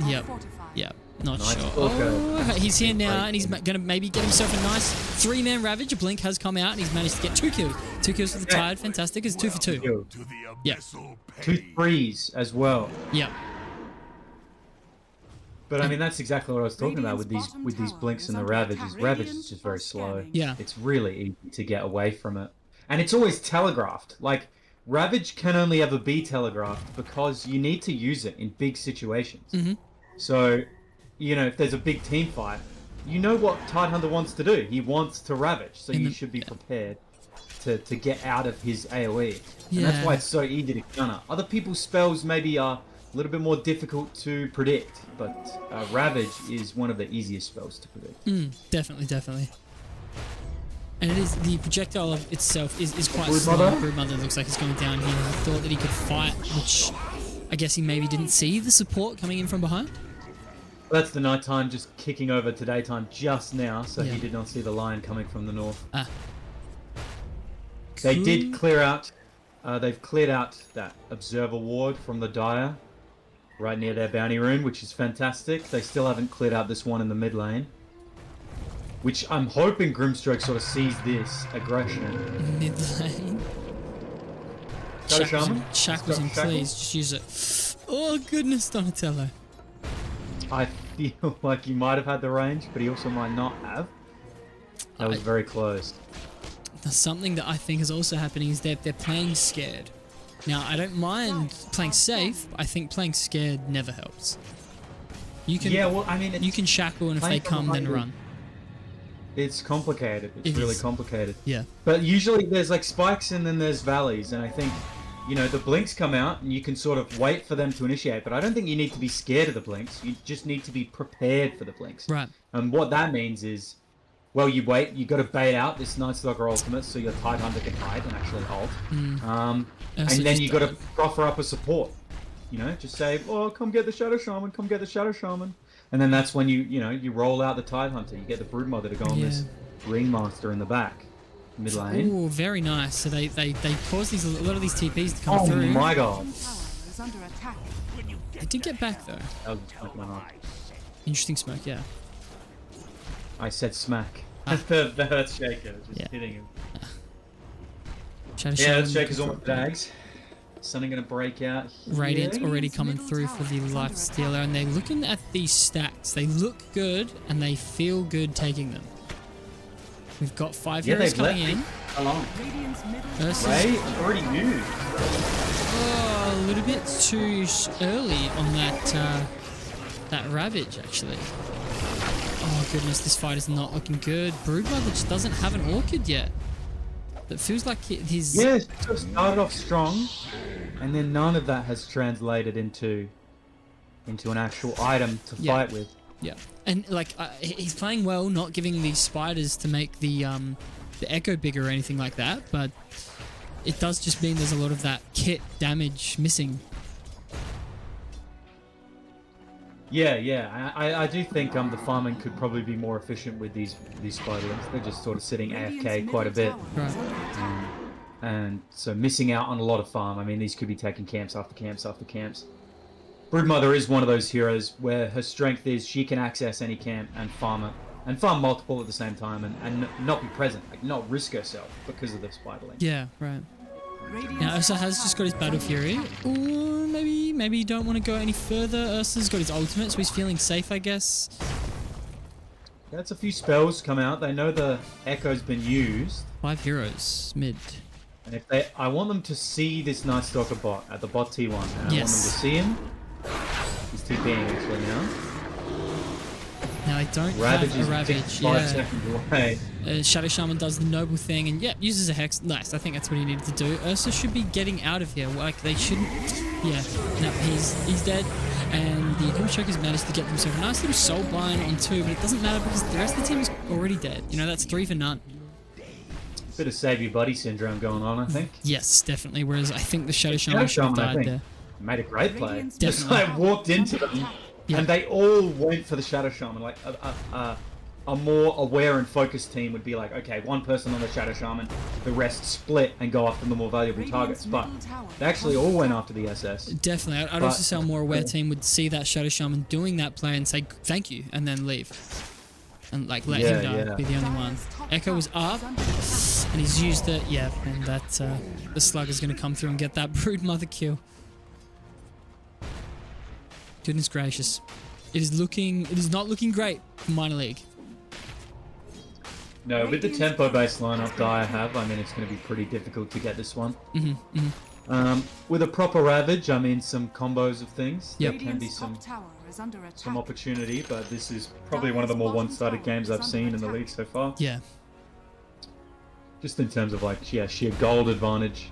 Yep. Yep. Not Nice sure. Stalker. Oh, he's here now, and he's going to maybe get himself a nice 3-man Ravage. A Blink has come out, and he's managed to get 2 kills. 2 kills for the Tide. Fantastic. It's 2 for 2. Kill. Yep. 2 threes as well. Yep. But I mean, that's exactly what I was talking about with these blinks and the Ravages. Ravage is just very slow. Yeah. It's really easy to get away from it. And it's always telegraphed. Like, Ravage can only ever be telegraphed because you need to use it in big situations. So, you know, if there's a big team fight, you know what Tidehunter wants to do. He wants to Ravage, so you should be prepared. to get out of his AoE. Yeah. And that's why it's so easy to counter. Other people's spells maybe are a little bit more difficult to predict, but Ravage is one of the easiest spells to predict. Definitely. And it is, the projectile of itself is quite Broodmother? slow. Broodmother looks like he's going down here. I thought that he could fight, which I guess he maybe didn't see the support coming in from behind. That's the nighttime just kicking over to daytime just now, so Yeah. he did not see the lion coming from the north. Ah. They Cool. did clear out, they've cleared out that observer ward from the Dire, right near their bounty rune, which is fantastic. They still haven't cleared out this one in the mid lane, which I'm hoping Grimstroke sort of sees this aggression. Mid lane. Shadow Shackles Shaman? in, shackles in, Shackles? please. Just use it. Oh, goodness, Donatello. I feel like he might have had the range, but he also might not have. That was very close. Now, something that I think is also happening is that they're playing scared. Now, I don't mind playing safe, but I think playing scared never helps. You can, Yeah, well, I mean, you can shackle, and if they playing from come, then behind run. It's complicated. It's It really is. complicated. Yeah. But usually there's like spikes and then there's valleys, and I think, you know, the blinks come out and you can sort of wait for them to initiate, but I don't think you need to be scared of the blinks. You just need to be prepared for the blinks. Right. And what that means is, well, you wait, you got to bait out this Night Stalker ultimate so your Tidehunter can hide and actually ult. And so then just you got to proffer up a support. You know, just say, oh, come get the Shadow Shaman, come get the Shadow Shaman. And then that's when you roll out the Tidehunter. You get the Broodmother to go on this Ringmaster in the back, mid lane. Oh, very nice. So they cause a lot of these TPs to come Oh through. my god. Tower is under attack. They did get back though. That was smack in my heart. Interesting smoke, yeah. I said smack. the Earthshaker, just Yeah. hitting him. Shadow Yeah, Shaman, Earthshaker's almost dags. Something gonna break out here. Radiant's already Radiant's coming middle through tower for the is Life under Stealer, and they're looking at these stacks. They look good, and they feel good taking them. We've got 5 Yeah, heroes they've coming left in. me alone. Radiant's middle Versus Ray already used. a little bit too early on that Ravage, actually. Oh goodness, this fight is not looking good. Broodmother just doesn't have an Orchid yet. It feels like his... Yeah, it sort of started off strong, and then none of that has translated into an actual item to Yeah. fight with. Yeah, and like he's playing well, not giving these spiders to make the echo bigger or anything like that, but it does just mean there's a lot of that kit damage missing. Yeah. I do think the farming could probably be more efficient with these spiderlings. They're just sort of sitting AFK quite a bit, Right. and so missing out on a lot of farm. I mean, these could be taking camps after camps after camps. Broodmother is one of those heroes where her strength is she can access any camp and farm it, and farm multiple at the same time, and not be present, like not risk herself because of the spiderling. Yeah, right. Radiant's Now Ursa top has just got his tower Battle is Fury. under attack. Or maybe you don't want to go any further. Ursa's got his ultimate, so he's feeling safe, I guess. That's a few spells come out. They know the Echo's been used. 5 heroes mid. And if I want them to see this Night Stalker bot at the bot T1, and I want them to Yes. see him. He's TPing actually now. Now I don't Ravage have is a Ravage. 5 Yeah. seconds away. Shadow Shaman does the noble thing, and yeah, uses a Hex. Nice, I think that's what he needed to do. Ursa should be getting out of here. Like, they shouldn't... Yeah, no, he's dead. And the Grimstrokers managed to get themselves a nice little Soul Bind on 2, but it doesn't matter because the rest of the team is already dead. You know, that's 3 for none. Bit of save your buddy syndrome going on, I think. Yes, definitely. Whereas I think the Shadow Shaman should have Shaman, I died think, there. made a great play. Radiant's Just Definitely. like walked into them, Yeah. and they all went for the Shadow Shaman. Like a more aware and focused team would be like, okay, one person on the Shadow Shaman, the rest split and go after the more valuable targets. But middle tower they actually all went after the SS. Definitely. I'd But- also say a more aware team would see that Shadow Shaman doing that play and say thank you, and then leave. And like let him Yeah, die, yeah. be the only one. Echo was up, and he's used it, yeah, and that the Slugger's going to come through and get that Broodmother kill. Goodness gracious. It is not looking great for Minor League. No, with the tempo-based lineup that I have, I mean, it's going to be pretty difficult to get this one. With a proper Ravage, I mean, some combos of things. Yep. There can be Radiant's some top tower is under attack. some opportunity, but this is probably one of the more one-sided games I've seen in the league so far. Yeah. Just in terms of like, yeah, sheer gold advantage.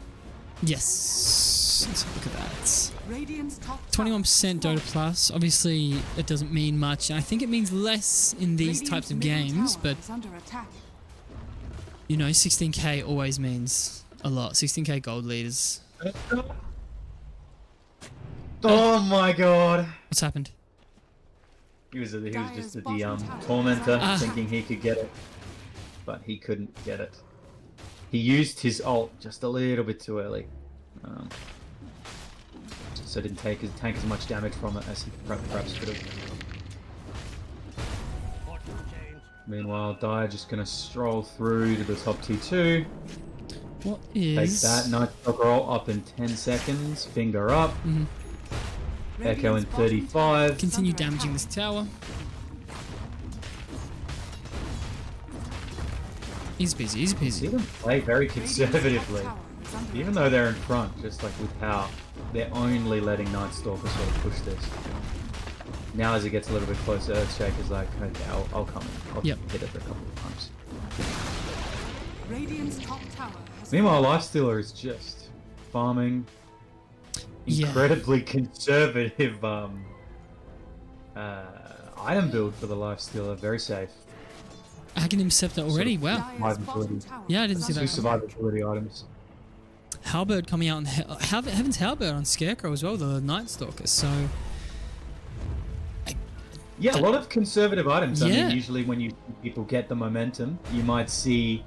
Yes. Let's have a look at that. Radiant's top 21% Dota Plus. Obviously, it doesn't mean much. And I think it means less in these types of games, but under attack. you know, 16k always means a lot. 16k gold leaders. Oh my god. What's happened? He was just at the Dyer's bottom tormentor, tower is thinking he could get it, but he couldn't get it. He used his ult just a little bit too early, so didn't tank as much damage from it as he perhaps could have. Meanwhile, Dyer just gonna stroll through to the top T2. What Take is... that, Night Stalker ult up in 10 seconds. Finger up. Echo in 35. Continue damaging this tower. He's busy, he's See busy. them play very conservatively, even though they're in front, just like with how they're only letting Night Stalker sort of push this. Now as it gets a little bit closer, Earthshaker's like, okay, I'll come in. I'll Yep. hit it a couple of times. Radiant's top tower has Meanwhile, Lifestealer is just farming Yeah. incredibly conservative item build for the Lifestealer, very safe. Aghanim Scepter already, wow. Dyer's survivability. bottom tower Yeah, I didn't is see Two that. under survivability items. Halberd coming out, and Heaven's Halberd on Scarecrow as well, the Night Stalker, so... Yeah, a lot of conservative items. I Yeah. mean, usually when people get the momentum, you might see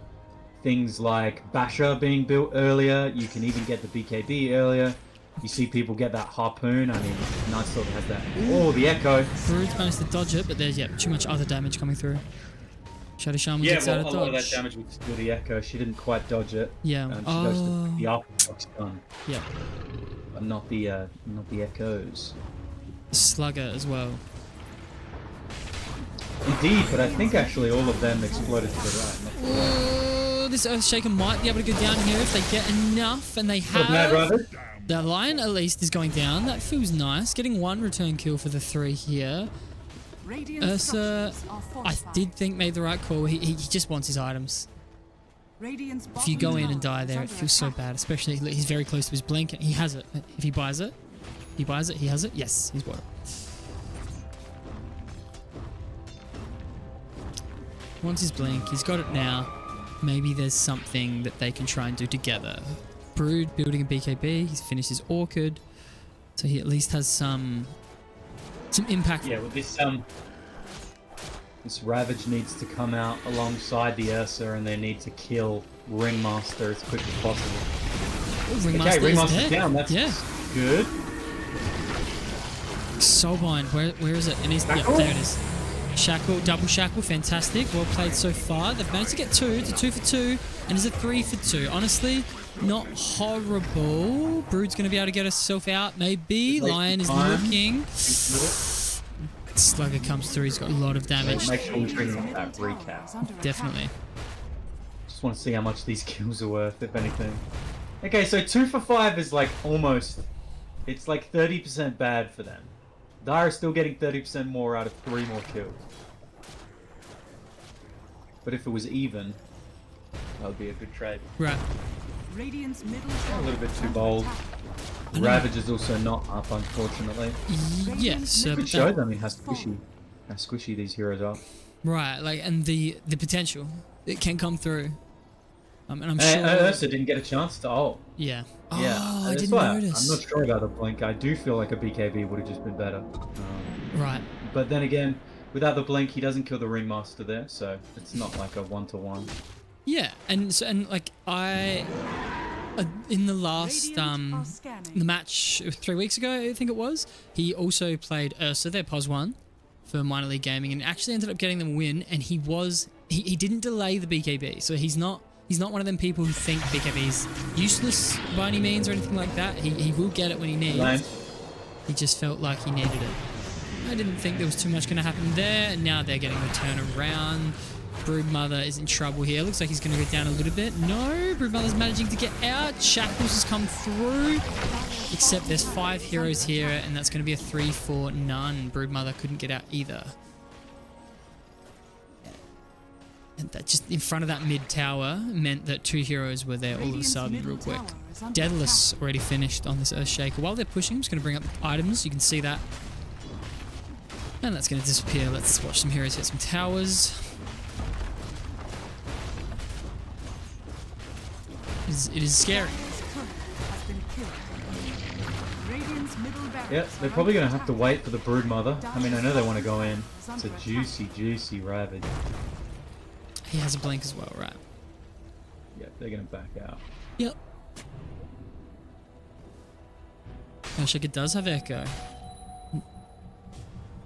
things like Basher being built earlier. You can even get the BKB earlier. You see people get that Harpoon. I mean, Night Stalker has that. Oh, the Echo. Brood's managed to dodge it, but there's, yeah, too much other damage coming through. Shadow Shaman Yeah, gets out well, of a lot of that dodge. damage was still the Echo. She didn't quite dodge it. Yeah, She goes to oh, the Arcbox gun, yeah. but not the Echoes. Slugger as well. Indeed, but I think actually all of them exploded to the right. Not to the left. Oh, this Earthshaker might be able to go down here if they get enough, and they Not bad, have. Rabbit. The Lion at least is going down. That feels nice. Getting one return kill for the 3 here. Radiant Ursa, structures are I fortified. did think made the right call. He just wants his items. Radiant's If you go bottom in and tower die is there, it under feels so attack. bad. Especially he's very close to his blink. He has it. If he buys it, he has it. Yes, he's bought it. Wants his blink. He's got it now. Maybe there's something that they can try and do together. Brood building a BKB. He's finished his Orchid, so he at least has some impact. Yeah, with this Ravage needs to come out alongside the Ursa, and they need to kill Ringmaster as quick as possible. Oh, Ringmaster Okay, is Ringmaster's dead. down. That's Yeah. good. Soulbind, where is it? It needs, yep, Shackle? there it is. Shackle, double shackle, fantastic. Well played so far. They've managed to get 2. It's a 2 for 2, and it's a 3 for 2. Honestly, not horrible. Brood's going to be able to get herself out, maybe. Wait, Lion is time. looking. Slugger comes through. He's got a lot of damage. Make sure we bring up that Tower recap. is under attack. Definitely. Just want to see how much these kills are worth, if anything. Okay, so 2 for 5 is like almost... It's like 30% bad for them. Dyer's still getting 30% more out of 3 more kills. But if it was even, that would be a good trade. Right. Radiant's middle A tower little bit is too under bold. attack. I know. Ravage is also not up, unfortunately. Yes. It but shows, that- I mean, how squishy these heroes are. right. Like, and the potential. It can come through. And I'm And sure... Ursa didn't get a chance to ult. Yeah. Yeah, Oh, I that's didn't why notice. I'm not sure about the blink. I do feel like a BKB would have just been better. Right. But then again, without the blink, he doesn't kill the Ringmaster there, so it's not like a 1-to-1. Yeah, and so, and like in the last Radiant are scanning. the match 3 weeks ago, I think it was, he also played Ursa, their POS 1 for minor league gaming, and actually ended up getting them a win. And he didn't delay the BKB, so he's not one of them people who think BKB is useless by any means or anything like that. He will get it when he needs. Lane. He just felt like he needed it. I didn't think there was too much going to happen there, and now they're getting the turn around. Broodmother is in trouble here. Looks like he's going to go down a little bit. No, Broodmother's managing to get out. Shackles has come through. Except there's 5 heroes here, and that's going to be a 3 for none. Broodmother couldn't get out either. And that just in front of that mid tower meant that 2 heroes were there all of a Radiant's sudden, middle real quick. tower is under Daedalus already finished on this Earthshaker. While they're pushing, I'm just going to bring up the items. You can see that. And that's going to disappear. Let's watch some heroes hit some towers. It is scary. Dire's turret has been killed. Radiant's middle barracks Yeah, they're are probably under going to have to attack. wait for the Broodmother. I mean, I know they want to go in. It's a juicy, juicy Ravage. He has a blink as well, right? Yeah, they're going to back out. Yep. Earthshaker does have Echo.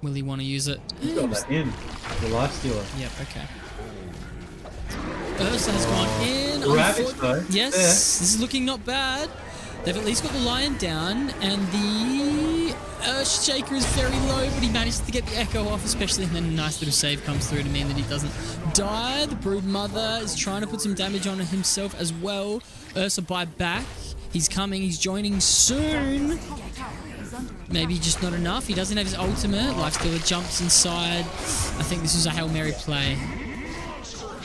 Will he want to use it? He's got that in. The Lifestealer. Yep, okay. Ursa has gone in. Ravage, though. Yes, this is looking not bad. They've at least got the Lion down, and the Earthshaker is very low, but he manages to get the Echo off, especially, and then a nice little save comes through to mean that he doesn't die. The Broodmother is trying to put some damage on himself as well. Ursa by back. He's coming, he's joining soon. Maybe just not enough. He doesn't have his ultimate. Lifestealer jumps inside. I think this is a Hail Mary play.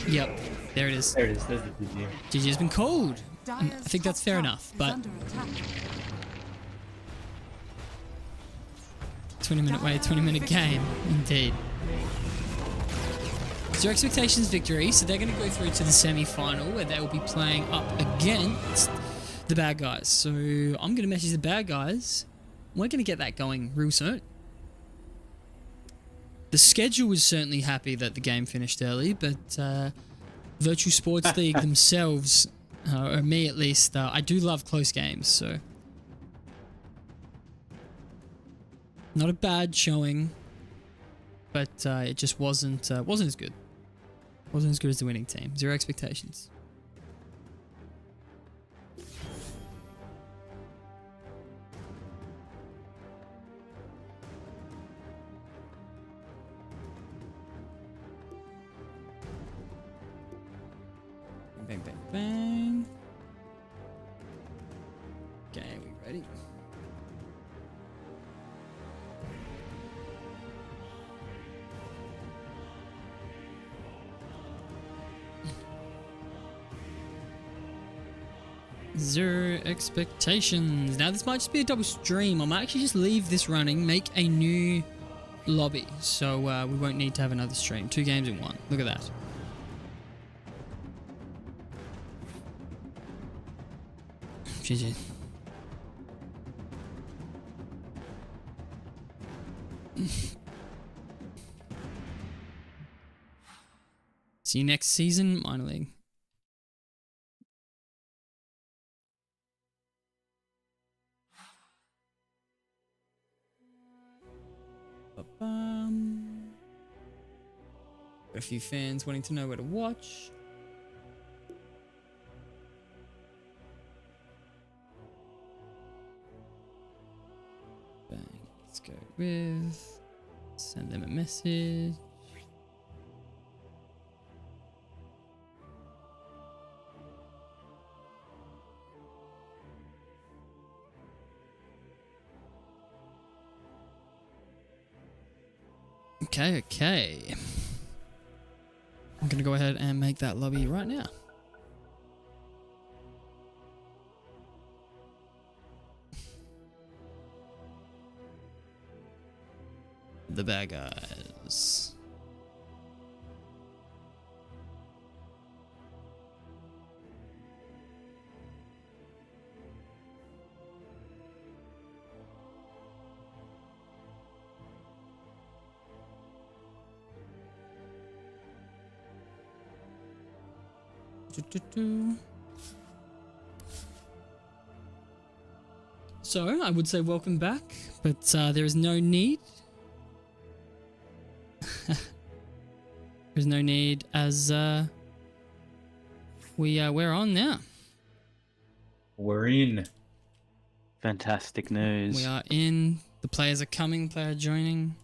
Yep, there it is. There it is. There's the GG. GG has been called. And I think that's fair enough, but 20-minute wait, 20-minute game, indeed. It's your expectations victory, so they're going to go through to the semi-final where they will be playing up against the bad guys. So I'm going to message the bad guys. We're going to get that going real soon. The schedule was certainly happy that the game finished early, but Virtual Sports League themselves, or me at least, I do love close games, so not a bad showing, but it just wasn't as good. Wasn't as good as the winning team. Zero expectations. Bang, bang, bang. Okay, we ready? Zero expectations. Now this might just be a double stream. I might actually just leave this running, make a new lobby, so we won't need to have another stream. 2 games in 1. Look at that. GG. See you next season, minor league. Ba-bum. Got a few fans wanting to know where to watch. Bang. Let's go with. Send them a message. Okay. I'm gonna go ahead and make that lobby right now. The bad guys. So, I would say welcome back, but there is no need. There's no need as we're on now. We're in. Fantastic news. We are in. The players are coming, player joining.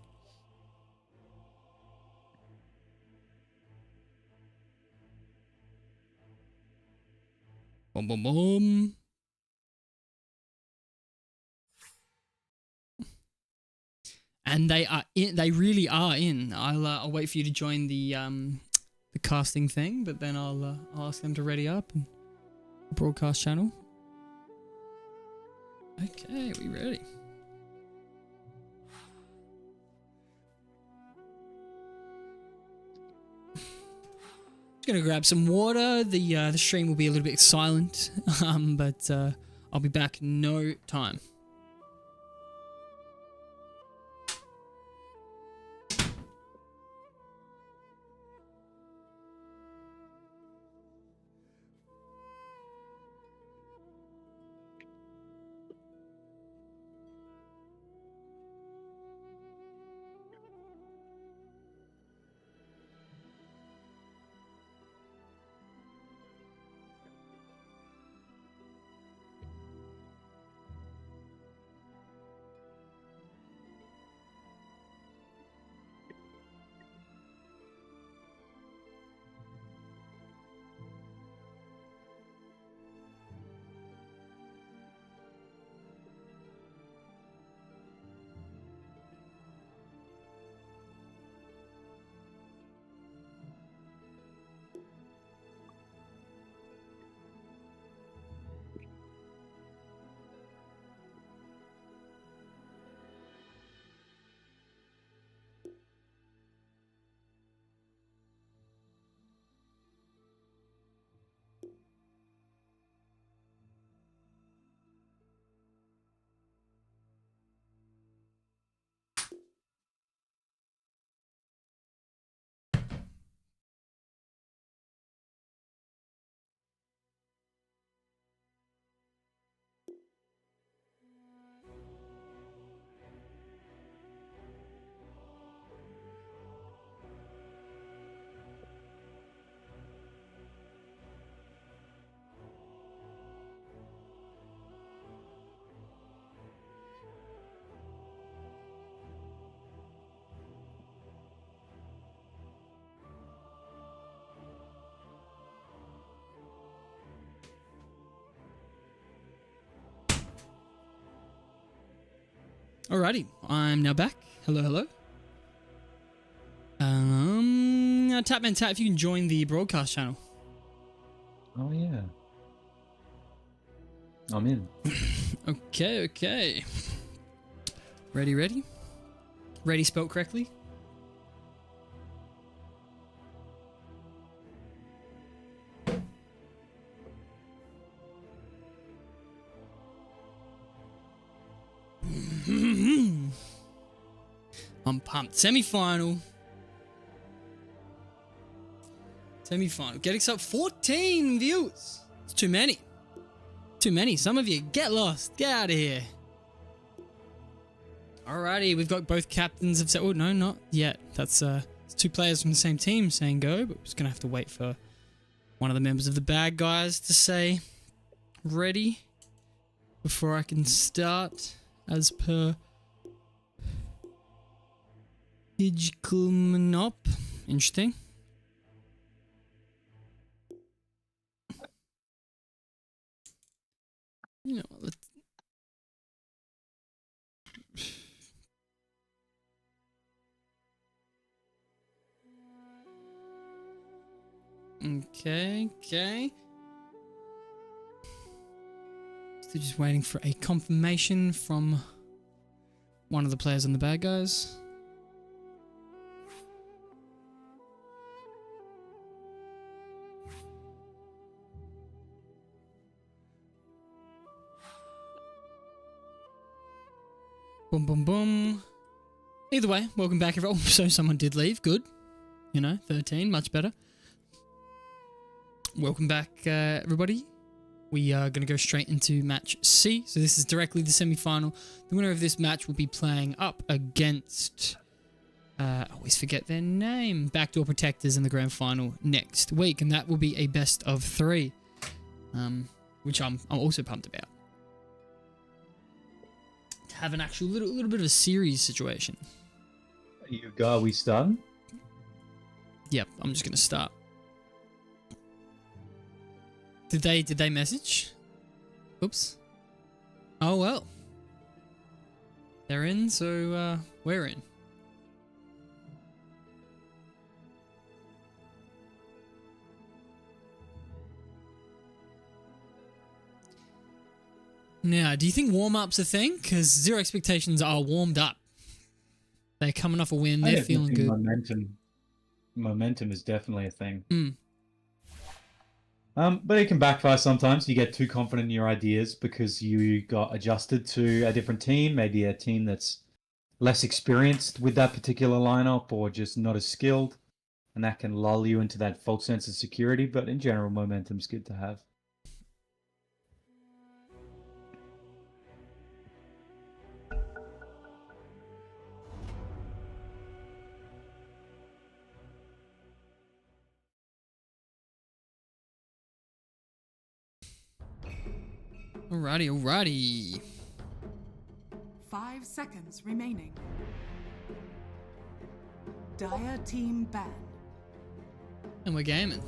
Boom, boom, boom. And they are in. They really are in. I'll wait for you to join the the casting thing, but then I'll ask them to ready up and broadcast channel. Okay, we ready? Just gonna grab some water. The stream will be a little bit silent, but I'll be back in no time. Alrighty, I'm now back. Hello, hello. Tapman Tat, if you can join the broadcast channel. Oh yeah. I'm in. Okay, okay. Ready, ready? Ready spelled correctly? I'm pumped. Semi-final. Semi-final. Get excited. 14 views. It's too many. Too many. Some of you, get lost. Get out of here. Alrighty, we've got both captains of... Oh, no, not yet. That's it's two players from the same team saying go, but we're just going to have to wait for one of the members of the bad guys to say ready before I can start as per... Hijkulmanop. Interesting. You know, let's... Okay, okay. Still just waiting for a confirmation from one of the players on the bad guys. Boom, boom, boom. Either way, welcome back everyone. So someone did leave. Good. You know, 13, much better. Welcome back, everybody. We are going to go straight into match C. So this is directly the semi-final. The winner of this match will be playing up against... I always forget their name. Backdoor Protectors in the grand final next week. And that will be a best of 3. Which I'm also pumped about. Have an actual little bit of a series situation. Are we starting? Yep, I'm just gonna start. Did they message? Oops. Oh well. They're in, so we're in. Now, do you think warm-up's a thing? Because Zero Expectations are warmed up. They're coming off a win. I They're definitely feeling think good. Momentum is definitely a thing. Mm. But it can backfire sometimes. You get too confident in your ideas because you got adjusted to a different team, maybe a team that's less experienced with that particular lineup or just not as skilled. And that can lull you into that false sense of security. But in general, momentum's good to have. Alrighty. 5 seconds remaining. Dire team ban. And we're gaming.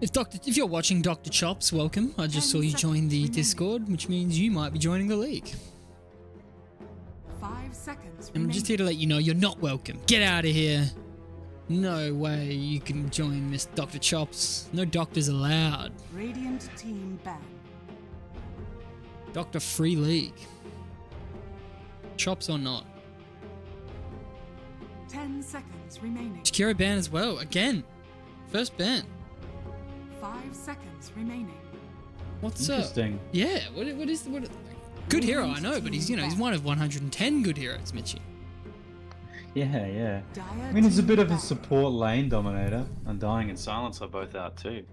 If you're watching Dr. Chops, welcome. I just saw you join the Discord, which means you might be joining the league. 5 seconds And I'm just here to let you know you're not welcome. Get out of here. No way you can join Miss Dr. Chops. No doctors allowed. Radiant team ban. Dr. Free League. Chops or not. 10 seconds remaining. Shakira ban as well. Again. First ban. 5 seconds remaining. What's up? Interesting. Yeah, what good hero, I know, but he's one of 110 good heroes, Mitchie. Yeah. Dire I mean, he's a team bit of a ban. support lane dominator. Undying and Silence are both out too.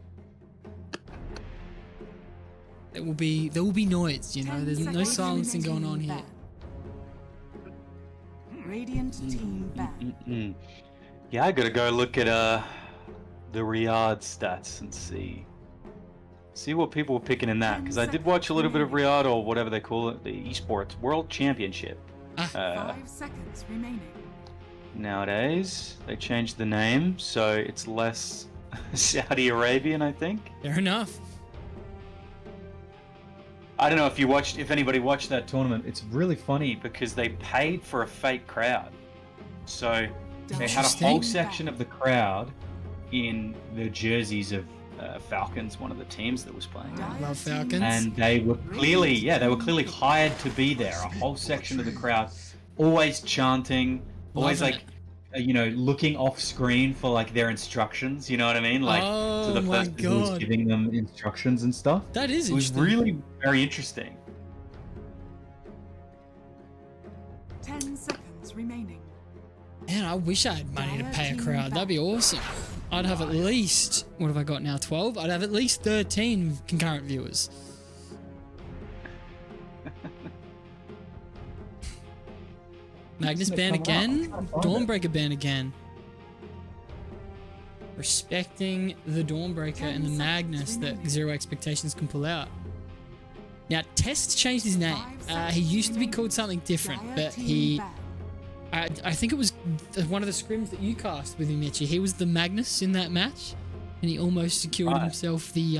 There will be noise, 10 there's no seconds silencing going remaining. on here. Ban. Radiant team ban. Yeah, I gotta go look at the Riyadh stats and see what people were picking in that, because I did watch a little bit of Riyadh, or whatever they call it, the Esports World Championship. 5 seconds remaining. Nowadays, they changed the name, so it's less Saudi Arabian, I think. Fair enough. I don't know if anybody watched that tournament. It's really funny because they paid for a fake crowd. So they had a whole Interesting. section of the crowd in the jerseys of Falcons, one of the teams that was playing. Love Falcons. And they were clearly hired to be there. A whole section of the crowd, always chanting, always Loving looking off screen for like their instructions. You know what I mean? Like Oh to the my person who was God. giving them instructions and stuff. That is It was interesting. really very interesting. 10 seconds remaining. Man, I wish I had money to pay a crowd. That'd be awesome. I'd have at least, what have I got now, 12? I'd have at least 13 concurrent viewers. Magnus ban again. Dawnbreaker ban again. Respecting the Dawnbreaker and the Magnus that Zero Expectations can pull out. Now, Test changed his name. He used to be called something different, but I think it was one of the scrims that you cast with him, Mitchie. He was the Magnus in that match, and he almost secured himself the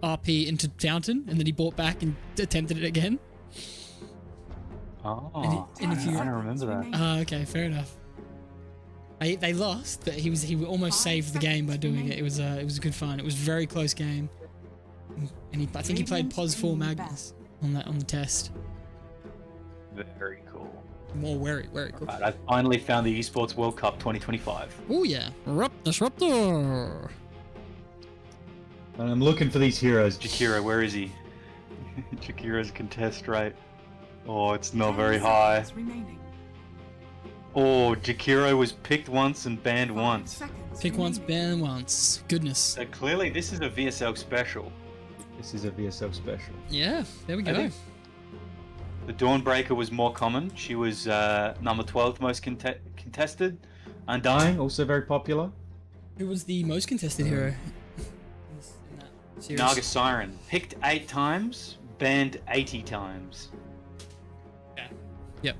RP into Fountain, and then he bought back and attempted it again. Oh, And if you- I don't remember that. Okay, fair enough. They lost, but he almost saved the game by doing it. It was a good fun. It was a very close game, and I think he played Pos 4 Magnus on the test. Very cool. More very cool. Right, I finally found the Esports World Cup 2025. Oh yeah, Disruptor. And I'm looking for these heroes. Jakiro, where is he? Jakiro's contest rate. Oh, it's not very high. Remaining. Oh, Jakiro was picked once and banned once. Pick once, ban once. Goodness. So clearly this is a VSL special. This is a VSL special. Yeah, there we I go. think the Dawnbreaker was more common. She was number 12 most contested. Undying, also very popular. Who was the most contested hero in that series? Naga Siren. Picked 8 times, banned 80 times. Yep.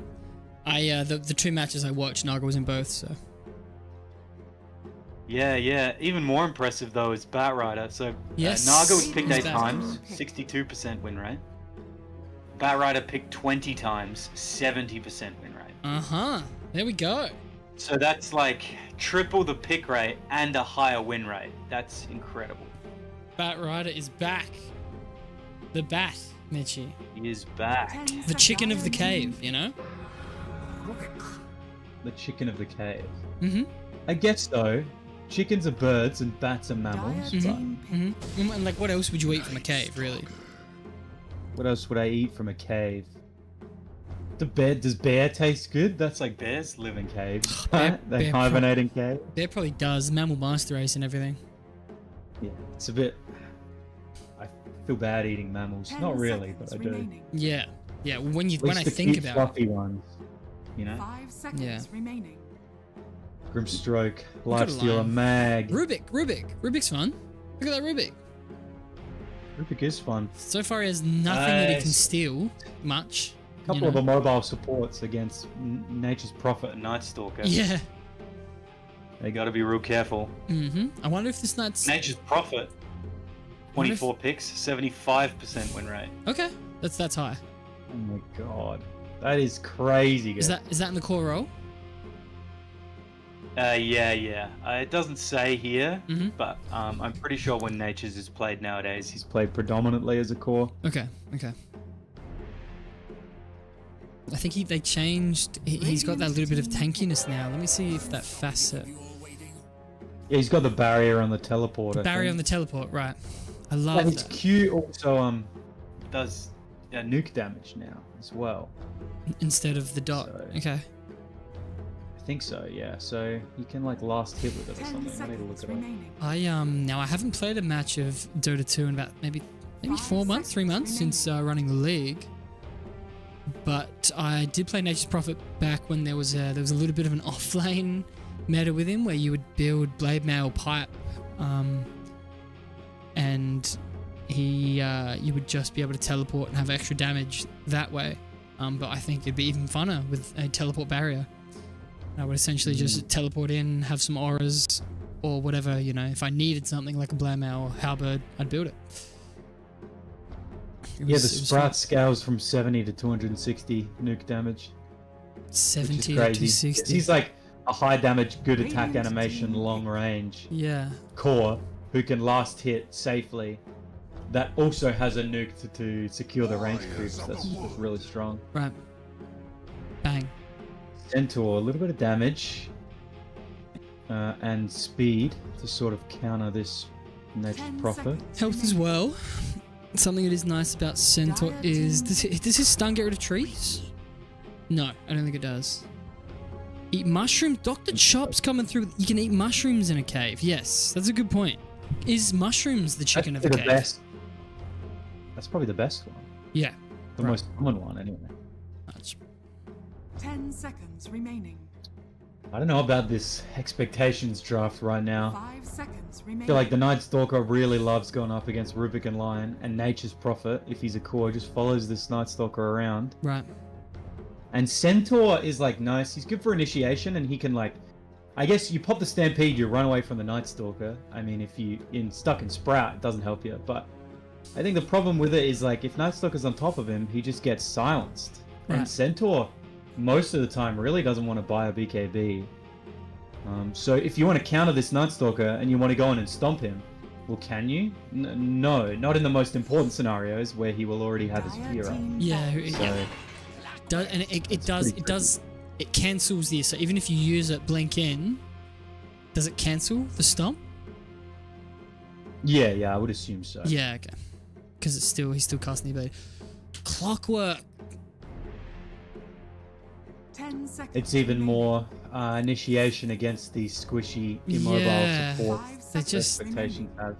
The 2 matches I watched, Naga was in both, so. Yeah. Even more impressive though is Batrider. So Yes. Naga was picked Who's 8 that? times, 62% win rate. Batrider picked 20 times, 70% win rate. There we go. So that's like triple the pick rate and a higher win rate. That's incredible. Bat Rider is back. The bat, Mitchie. He is back. 10 The chicken of seconds. the cave, you know? The chicken of the cave. Mm-hmm. I guess though, chickens are birds and bats are mammals. Dire But team pick. Mm-hmm. And like, what else would you eat from a cave, really? what else would I eat from a cave? Does bear taste good? That's like bears live in caves. Bear- They bear hibernate in caves. Bear probably does. Mammal master race and everything. Yeah, it's a bit. I feel bad eating mammals. 10 Not really, seconds but I do. remaining. Yeah. Yeah. When At I least the think cute, about fluffy ones, you know, 5 seconds Yeah. remaining. Grimstroke, Look at Lifestealer, Lion. Mag. Rubik's fun. Look at that Rubik. Rubik is fun. So far, he has nothing that he can Nice. steal much. A couple you of know? immobile supports against Nature's Prophet. A Night Stalker. Yeah. They got to be real careful. Mm-hmm. I wonder if this night's Nature's Prophet. What if- 24 picks, 75% win rate. okay. That's high. Oh my god, that is crazy. Is Good. that in the core role? Yeah. It doesn't say here, Mhm. but I'm pretty sure when Nature's is played nowadays, He's played predominantly as a core. Okay. I think they changed. He's got that little bit of tankiness now. Let me see if that facet. Yeah, he's got the barrier on the teleport. I Barrier on think. the teleport, right? I But love his that. Q also does nuke damage now as well. Instead of the dot. So- Okay. I think so. Yeah. So you can like last hit with it or 10 something. I need to look seconds it up. remaining. Now I haven't played a match of Dota 2 in about maybe 4 months, 3 months since running the league. But I did play Nature's Prophet back when there was a little bit of an offlane meta with him where you would build blade mail pipe, and you would just be able to teleport and have extra damage that way. But I think it'd be even funner with a teleport barrier. I would essentially just teleport in, have some auras, or whatever, you know. If I needed something like a blade mail or halberd, I'd build it. It Yeah, was- the it was sprout scales from 70 to 260 nuke damage, which 70 is to crazy. 260. He's like a high damage, good attack Radiant animation, team. long range Yeah. core who can last hit safely. That also has a nuke to secure the range creeps. That's really strong. Right. Bang. Centaur, a little bit of damage and speed to sort of counter this Nature's 10 Prophet. seconds Health as remaining. well. Something that is nice about Centaur is does his stun get rid of trees? No, I don't think it does. Eat mushrooms. Dr. Chop's coming through. You can eat mushrooms in a cave. Yes, that's a good point. Is mushrooms the chicken That's of the probably cave? best. That's probably the best one. Yeah. The Right. most common one, anyway. That's- 10 seconds remaining. I don't know about this expectations draft right now. 5 seconds I remaining. feel like the Night Stalker really loves going up against Rubik and Lion, and Nature's Prophet, if he's a core, just follows this Night Stalker around. Right. And Centaur is like nice. He's good for initiation, and he can like, I guess you pop the Stampede, you run away from the Night Stalker. I mean, if you stuck in Sprout, it doesn't help you. But I think the problem with it is like if Night Stalker's on top of him, he just gets silenced. Right. And Centaur, most of the time, really doesn't want to buy a BKB. So if you want to counter this Night Stalker and you want to go in and stomp him, well, can you? No, not in the most important scenarios where he will already have his Dire fear up. team Yeah. back. So, Yeah. And it cancels the, so even if you use it blink in, does it cancel the stomp? yeah, I would assume so. Yeah, okay. Because he's still casting the ability. Clockwork. 10 seconds It's even remaining. more initiation against the squishy immobile Yeah. support 5 They seconds just- expectations remaining. have.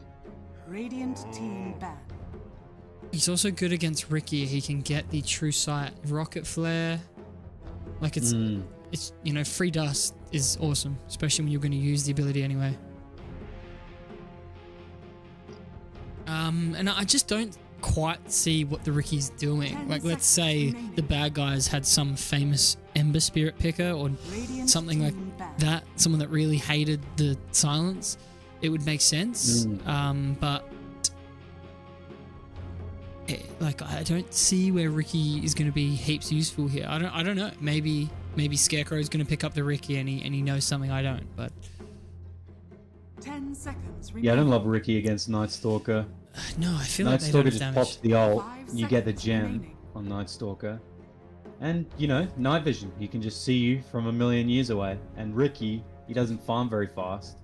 Radiant team ban. He's also good against Ricky. He can get the true sight, rocket flare. Like it's free dust is awesome, especially when you're going to use the ability anyway. And I just don't quite see what the Ricky's doing. 10 Like, let's seconds say remaining. the bad guys had some famous Ember Spirit picker or Radiant something like team ban. that, someone that really hated the silence, it would make sense. But like, I don't see where Ricky is going to be heaps useful here. I don't know. Maybe maybe Scarecrow's going to pick up the Ricky and he knows something I don't. But 10 seconds Yeah, I don't remaining. love Ricky against Night Stalker. no, I feel Night like they don't Stalker have just damage. pops the ult, 5 you get the seconds gem remaining. on Night Stalker. And, you know, night vision. He can just see you from a million years away. And Ricky, he doesn't farm very fast.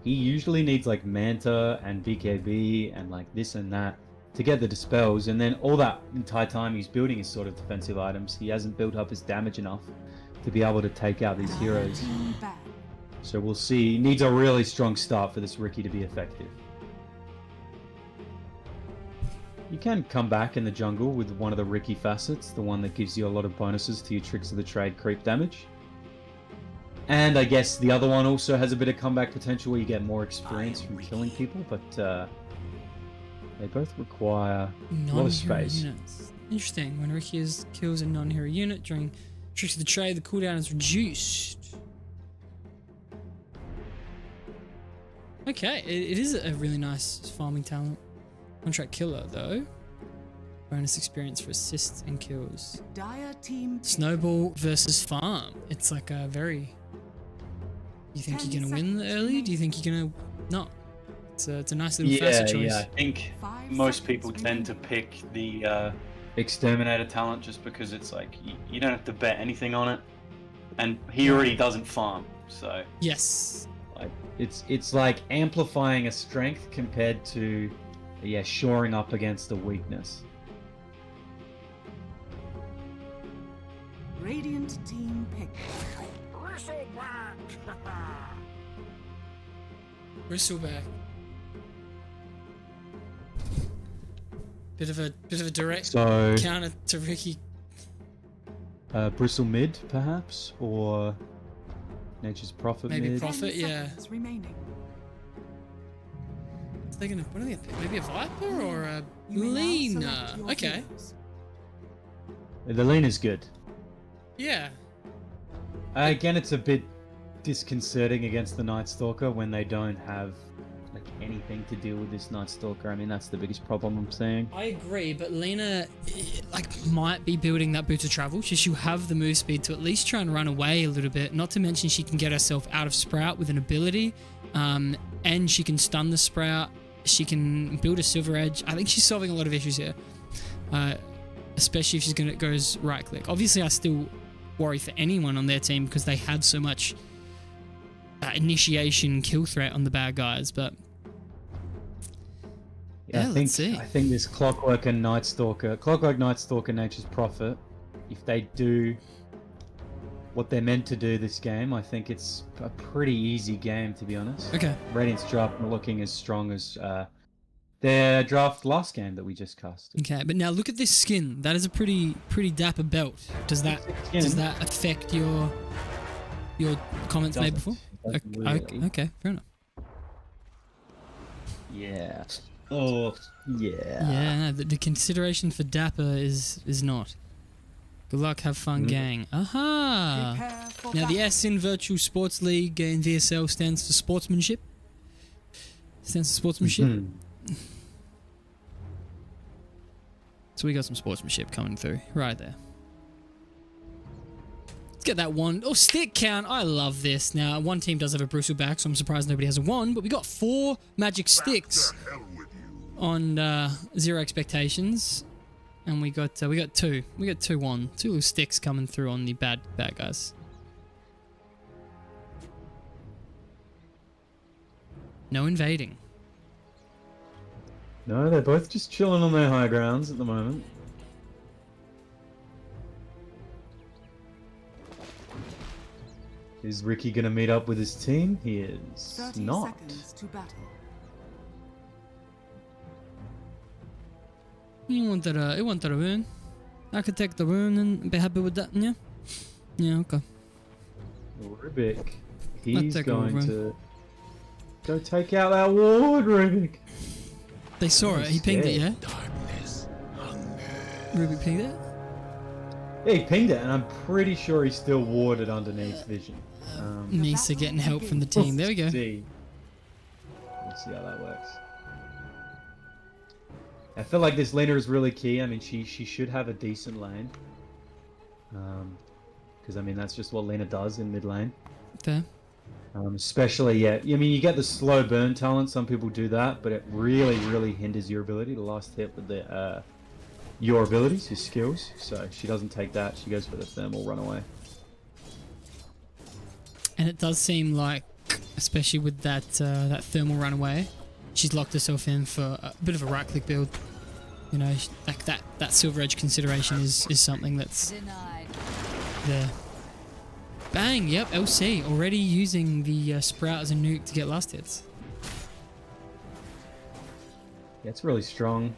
He usually needs like Manta and BKB and like this and that to get the dispels. And then all that entire time he's building his sort of defensive items, he hasn't built up his damage enough to be able to take out these heroes. Team ban. So we'll see. He needs a really strong start for this Ricky to be effective. You can come back in the jungle with one of the Ricky facets, the one that gives you a lot of bonuses to your Tricks of the Trade creep damage. And I guess the other one also has a bit of comeback potential where you get more experience from killing people, but they both require a lot of Non-hero space. units. Interesting. When Ricky kills a non-hero unit during Tricks of the Trade, the cooldown is reduced. Okay, it is a really nice farming talent. Contract killer though. Bonus experience for assists and kills. Dire team. Snowball versus farm. It's like a very. You think 10 you're gonna win seconds early? Do you think you're gonna not? It's a nice little Yeah, facet choice. yeah. I think 5 most seconds people tend to remaining. pick the exterminator talent just because it's like you don't have to bet anything on it, and he already doesn't farm, so Yes. Like it's like amplifying a strength compared to shoring up against a weakness. Radiant team pick. Bristleback. Bit of a direct So counter to Ricky. Bristle mid perhaps, or Nature's Prophet Maybe mid. Prophet. 10 yeah. seconds remaining. What are they gonna pick? Maybe a Viper or a You may now Lena. select your Okay. heroes. The lean is good. Yeah. Again, it's a bit disconcerting against the Night Stalker when they don't have like anything to deal with this Night Stalker. I mean, that's the biggest problem I'm seeing. I agree, but Lena might be building that boot of travel. She'll have the move speed to at least try and run away a little bit. Not to mention she can get herself out of Sprout with an ability, and she can stun the Sprout. She can build a Silver Edge. I think she's solving a lot of issues here, especially if she's gonna goes right click. Obviously, I still worry for anyone on their team because they have so much initiation kill threat on the bad guys, but. Yeah, let's see. I think this Clockwork Night Stalker, Nature's Prophet, if they do what they're meant to do this game, I think it's a pretty easy game, to be honest. Okay. Radiant's draft not looking as strong as their draft last game that we just cast. Okay, but now look at this skin. That is a pretty dapper belt. Does that affect your comments made before? Doesn't Okay, really. okay, fair enough. Yeah. Oh, yeah. Yeah, no, the consideration for dapper is not. Good luck, have fun, gang. Aha! Prepare for Now the battle. S in Virtual Sports League in VSL stands for sportsmanship. Stands for sportsmanship. Mhm. So we got some sportsmanship coming through right there. Let's get that one. Oh, stick count. I love this. Now, one team does have a Bristleback, so I'm surprised nobody has a one, but we got 4 magic sticks on 0 expectations. And we got 2. We got 2 little sticks coming through on the bad guys. No invading. No, they're both just chilling on their high grounds at the moment. Is Ricky gonna meet up with his team? He is 30 not. seconds to battle. You want that a win? I could take the win and be happy with that, yeah? Yeah, okay. Rubik. I'll He's take a going run. to go take out that ward, Rubik. They saw it. He pinged it, yeah? Darkness, hunger. Rubik pinged it? Yeah, he pinged it, and I'm pretty sure he's still warded underneath vision. Nisa getting help from the team. There we go. See. Let's see how that works. I feel like this laner is really key. I mean, she should have a decent lane. because I mean that's just what Lena does in mid lane. Fair. Especially, yeah. I mean, you get the slow burn talent. Some people do that, but it really, really hinders your ability to last hit with the your abilities, your skills. So she doesn't take that. She goes for the thermal runaway. And it does seem like, especially with that that thermal runaway, she's locked herself in for a bit of a right-click build. You know, like that silver edge consideration is something that's Denied. there. Bang! Yep, LC already using the sprout as a nuke to get last hits. Yeah, it's really strong.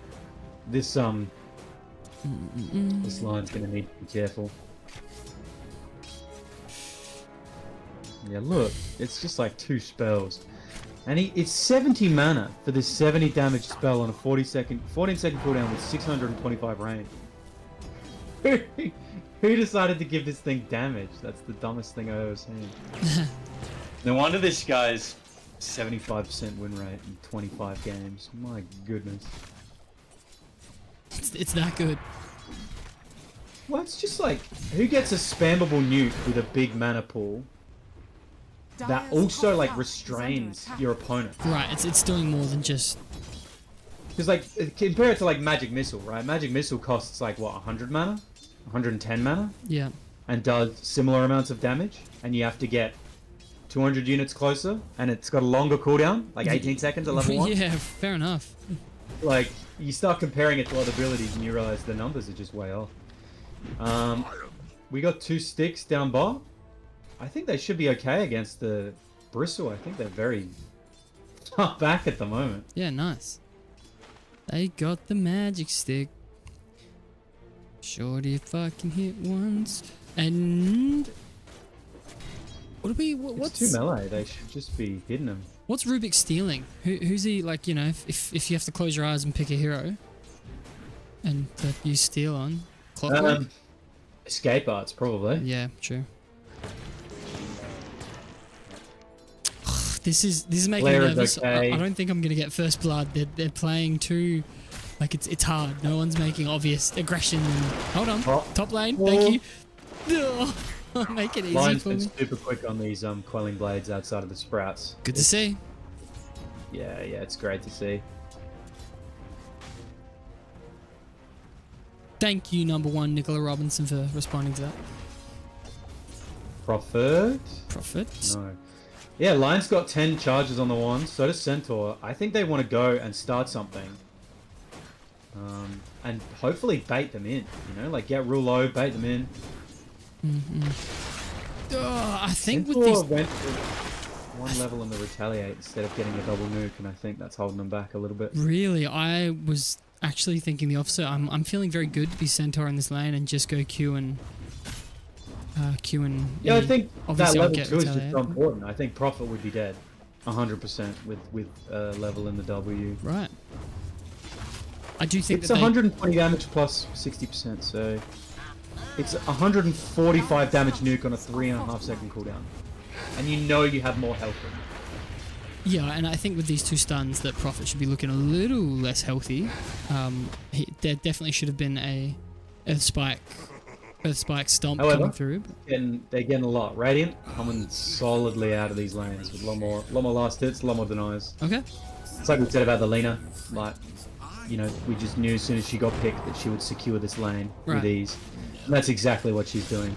This this line's gonna need to be careful. Yeah, look, it's just like 2 spells. And it's 70 mana for this 70 damage spell on a 14 second cooldown with 625 range. Who decided to give this thing damage? That's the dumbest thing I've ever seen. No wonder this guy's 75% win rate in 25 games. My goodness. It's that good. Well, it's just like, who gets a spammable nuke with a big mana pool that Dyer's also top like tower is under restrains attack. your opponent? Right, it's doing more than just... Because like, compare it to like Magic Missile, right? Magic Missile costs like, what, 100 mana? 110 mana? Yeah. And does similar amounts of damage, and you have to get 200 units closer, and it's got a longer cooldown, like 18 seconds at level 1. Yeah, fair enough. Like, you start comparing it to other abilities, and you realize the numbers are just way off. We got 2 sticks down bot. I think they should be okay against the Bristle. I think they're very far back at the moment. Yeah, nice. They got the magic stick. Shorty fucking hit once. And... What do we... What's... It's 2 melee. They should just be hitting them. What's Rubik stealing? Who's he, like, you know, if you have to close your eyes and pick a hero and use steal on? Clockwork? Escape arts, probably. Yeah, true. This is making me Blair is nervous. okay. I don't think I'm gonna get first blood. They're playing too, like it's hard. No one's making obvious aggression. Hold on, top lane. Thank you. Ugh, make it easy Lion's for been me. super quick on these quelling blades outside of the sprouts. Good to see. Yeah, it's great to see. Thank you, number 1 Nicola Robinson, for responding to that. Prophet? Profit. No. Yeah, Lion's got 10 charges on the wand, so does Centaur. I think they want to go and start something. And hopefully bait them in, you know? Like, get real low, bait them in. I think with Centaur these... went for 1 level on the retaliate instead of getting a double nuke, and I think that's holding them back a little bit. Really, I was actually thinking the opposite. I'm feeling very good to be Centaur in this lane and just go Q and Yeah, I E. think Obviously, that I'll level get 2 is just retaliate. so important. I think Prophet would be dead 100% with level in the W. Right. I do think It's that 120 damage plus 60%, so it's 145 damage nuke on a 3.5 second cooldown. And you know you have more health. Yeah, and I think with these 2 stuns that Prophet should be looking a little less healthy. There definitely should have been a Earth Spike stomp However, coming through. they're getting a lot. Radiant coming solidly out of these lanes with a lot more last hits, a lot more denies. Okay. It's like we said about the Lena, like, you know, we just knew as soon as she got picked that she would secure this lane Right. with ease. And that's exactly what she's doing.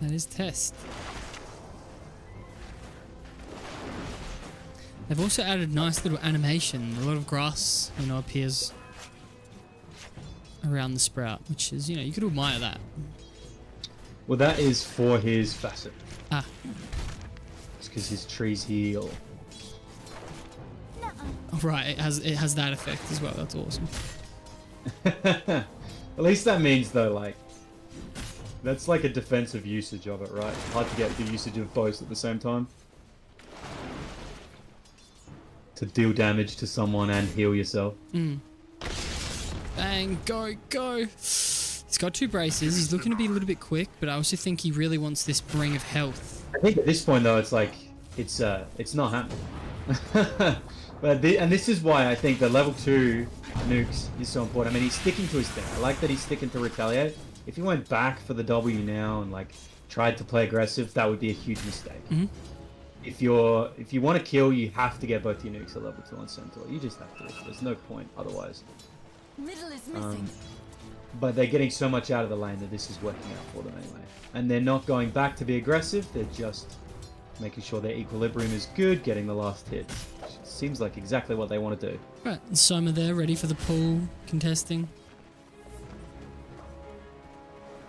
That is test. They've also added nice little animation. A lot of grass, you know, appears around the sprout, which is, you know, you could admire that. Well, that is for his facet. Ah, It's because his trees heal. oh, right. It has that effect as well. That's awesome. At least that means though, like, that's like a defensive usage of it, right? Hard to get the usage of both at the same time. To deal damage to someone and heal yourself. Bang, go. He's got 2 braces. He's looking to be a little bit quick, but I also think he really wants this ring of health. I think at this point though, it's like, it's not happening. And this is why I think the level 2 nukes is so important. I mean, he's sticking to his thing. I like that he's sticking to retaliate. if you went back for the W now and like tried to play aggressive, that would be a huge mistake. Mhm. If you want to kill, you have to get both your nukes at level 2 on Centaur. You just have to. There's no point otherwise. Middle is missing. But they're getting so much out of the lane that this is working out for them anyway. And they're not going back to be aggressive. They're just making sure their equilibrium is good, getting the last hit. Seems like exactly what they want to do. Right, and Soma there, ready for the pull, contesting.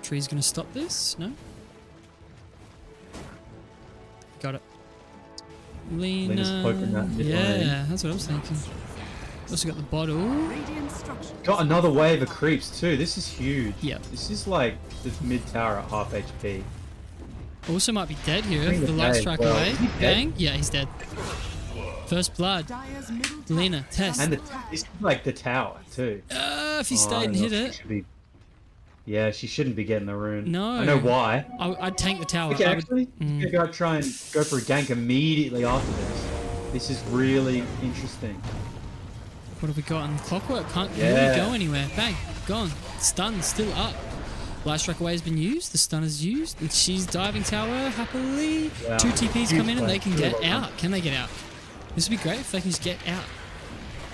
Tree's gonna stop this, no? Got it. Lena's Lena, poking that mid yeah, lane. that's what I was thinking. Also got the bottle. Radiant structures. Got another wave of creeps too. This is huge. Yep. This is like the mid tower at half HP. Also might be dead here. Bring The the light day, strike well, away. is he dead? Bang. Yeah, he's dead. First blood. Dire's middle tower. Lena, test. And this is like the tower too. If he Oh, stayed I and don't hit know if it. she should be- Yeah, she shouldn't be getting the rune. No. I know why. I'd tank the tower. Okay, I would- actually, Mm. go try and go for a gank immediately after this. This is really interesting. What have we got on Clockwork? Can't Yeah. really go anywhere. Bang. Gone. Stun still up. Light strike away has been used. The stun is used. And she's diving tower happily. Wow. 2 TPs Huge come in and play. they can Really get well done. out. Can they get out? This would be great if they can just get out.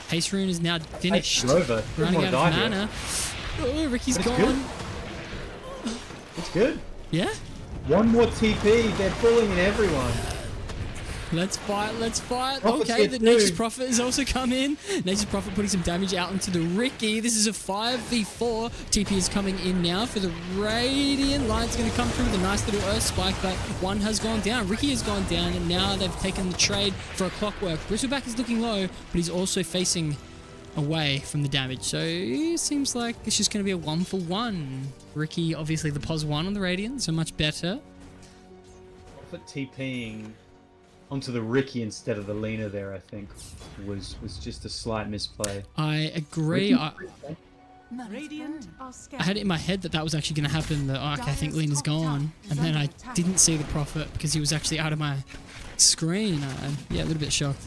Haste rune is now finished. It's over. Running out of Doesn't mana. Oh, Ricky's But it's gone. It's good. Yeah. One more TP. They're pulling in everyone. Let's fight, let's fight. Prophet's Okay, here the too. Nature's Prophet has also come in. Nature's Prophet putting some damage out into the Ricky. This is a 5v4. TP is coming in now for the Radiant. Lion's going to come through with a nice little Earth Spike, but one has gone down. Ricky has gone down, and now they've taken the trade for a Clockwork. Bristleback is looking low, but he's also facing away from the damage. So it seems like it's just going to be a 1-for-1. Ricky, obviously the pos 1 on the Radiant, so much better. Prophet TPing onto the Ricky instead of the Lena there, I think, was just a slight misplay. I agree. Radiant are I had it in my head that was actually going to happen. That okay, I think Lena's gone, and then I didn't see the Prophet because he was actually out of my screen. Yeah, a little bit shocked.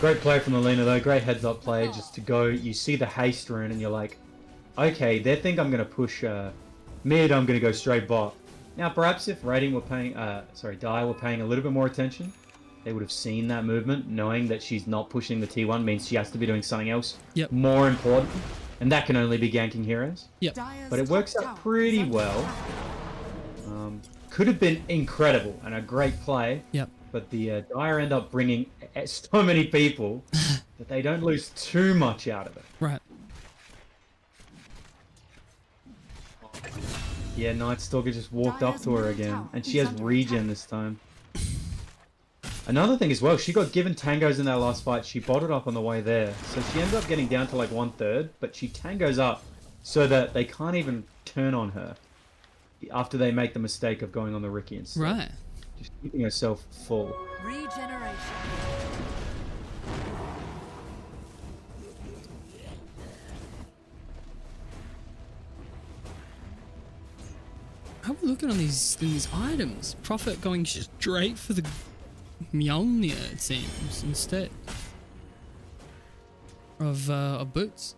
Great play from the Lena though. Great heads up play just to go. You see the haste rune and you're like, okay, they think I'm going to push mid. I'm going to go straight bot. Now, perhaps if Dire were paying a little bit more attention, they would have seen that movement, knowing that she's not pushing the T1 means she has to be doing something else Yep. more important, and that can only be ganking heroes. Yep. But it works out pretty well. Could have been incredible and a great play, Yep. but the Dire end up bringing so many people that they don't lose too much out of it. Right. Yeah, Night Stalker just walked up to her again, and she has regen this time. Another thing as well, she got given tangos in that last fight. She bottled up on the way there, so she ended up getting down to like 1/3, but she tangos up so that they can't even turn on her after they make the mistake of going on the Ricky instead. Right. Just keeping herself full. regeneration. How are we looking on these items? Prophet going straight for the Mjolnir, it seems, instead of boots.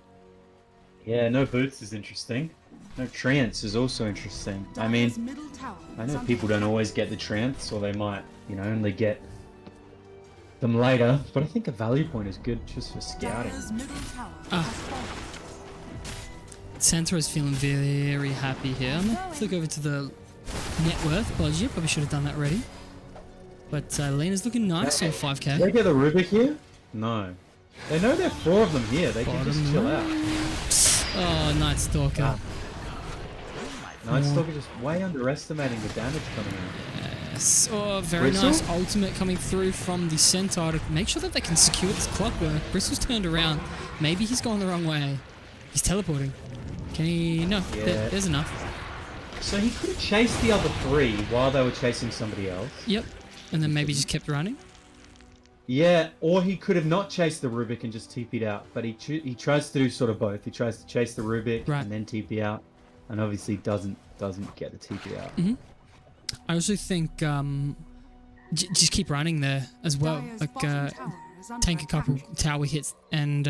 Yeah, no boots is interesting. No trance is also interesting. I mean, Dire's middle tower I is know under people don't always get the trance, or they might, only get them later. But I think a value point is good just for scouting. Dire's middle tower Ah. has fallen. Santa is feeling very happy here. I'm gonna flick over to the net worth. Apology, probably should have done that already. But Lena's looking nice on Did they 5k. get the Rubik here? No. They know there are 4 of them here. They can just Bottom chill out. Oh, Night Stalker. Night Stalker just way underestimating the damage coming in. Yes. Oh, very Bristle? nice ultimate coming through from the Centaur to make sure that they can secure this Clockwork. Bristle's turned around. Maybe he's gone the wrong way. He's teleporting. Can he? No, Yeah. there's enough. So he could have chased the other 3 while they were chasing somebody else. Yep. And then maybe just kept running. Yeah, or he could have not chased the Rubik and just TP'd out. But he tries to do sort of both. He tries to chase the Rubik Right. and then TP out, and obviously doesn't get the TP out. I also think just keep running there as well. Dire's Like bottom tower is under tank a couple attack. tower hits and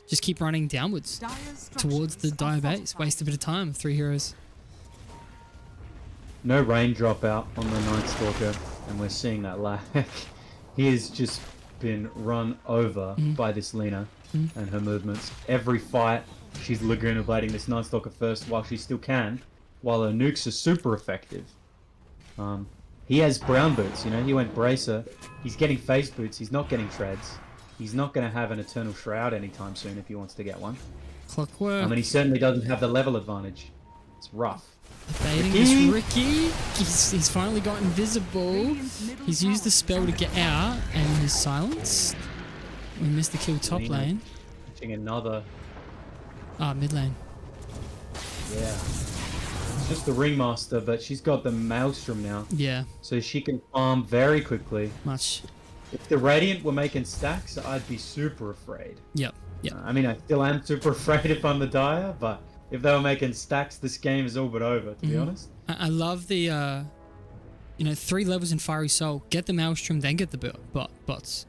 just keep running downwards Dire's towards the structures Dire are base. fortified. Waste a bit of time. 3 heroes. No rain dropout on the Night Stalker, and we're seeing that lag. He has just been run over by this Lina and her movements. Every fight, she's Laguna Blading this Night Stalker first while she still can, while her nukes are super effective. He has brown boots, you know, he went bracer. He's getting face boots, he's not getting treads. He's not going to have an Eternal Shroud anytime soon if he wants to get one. Clockwork. I mean, he certainly doesn't have the level advantage. It's rough. Baiting Ricky. this Ricky. He's finally got invisible. Radiant's middle He's used the tower is spell to under get attack. out and he's silenced. We missed the kill top Lina. lane. Catching another. Mid lane. Yeah. It's just the Ringmaster, but she's got the Maelstrom now, Yeah, so she can farm very quickly. much. If the Radiant were making stacks, I'd be super afraid. Yep. I mean, I still am super afraid if I'm the Dire, but if they were making stacks, this game is all but over, to be honest. I love the, 3 levels in Fiery Soul. Get the Maelstrom, then get the bots.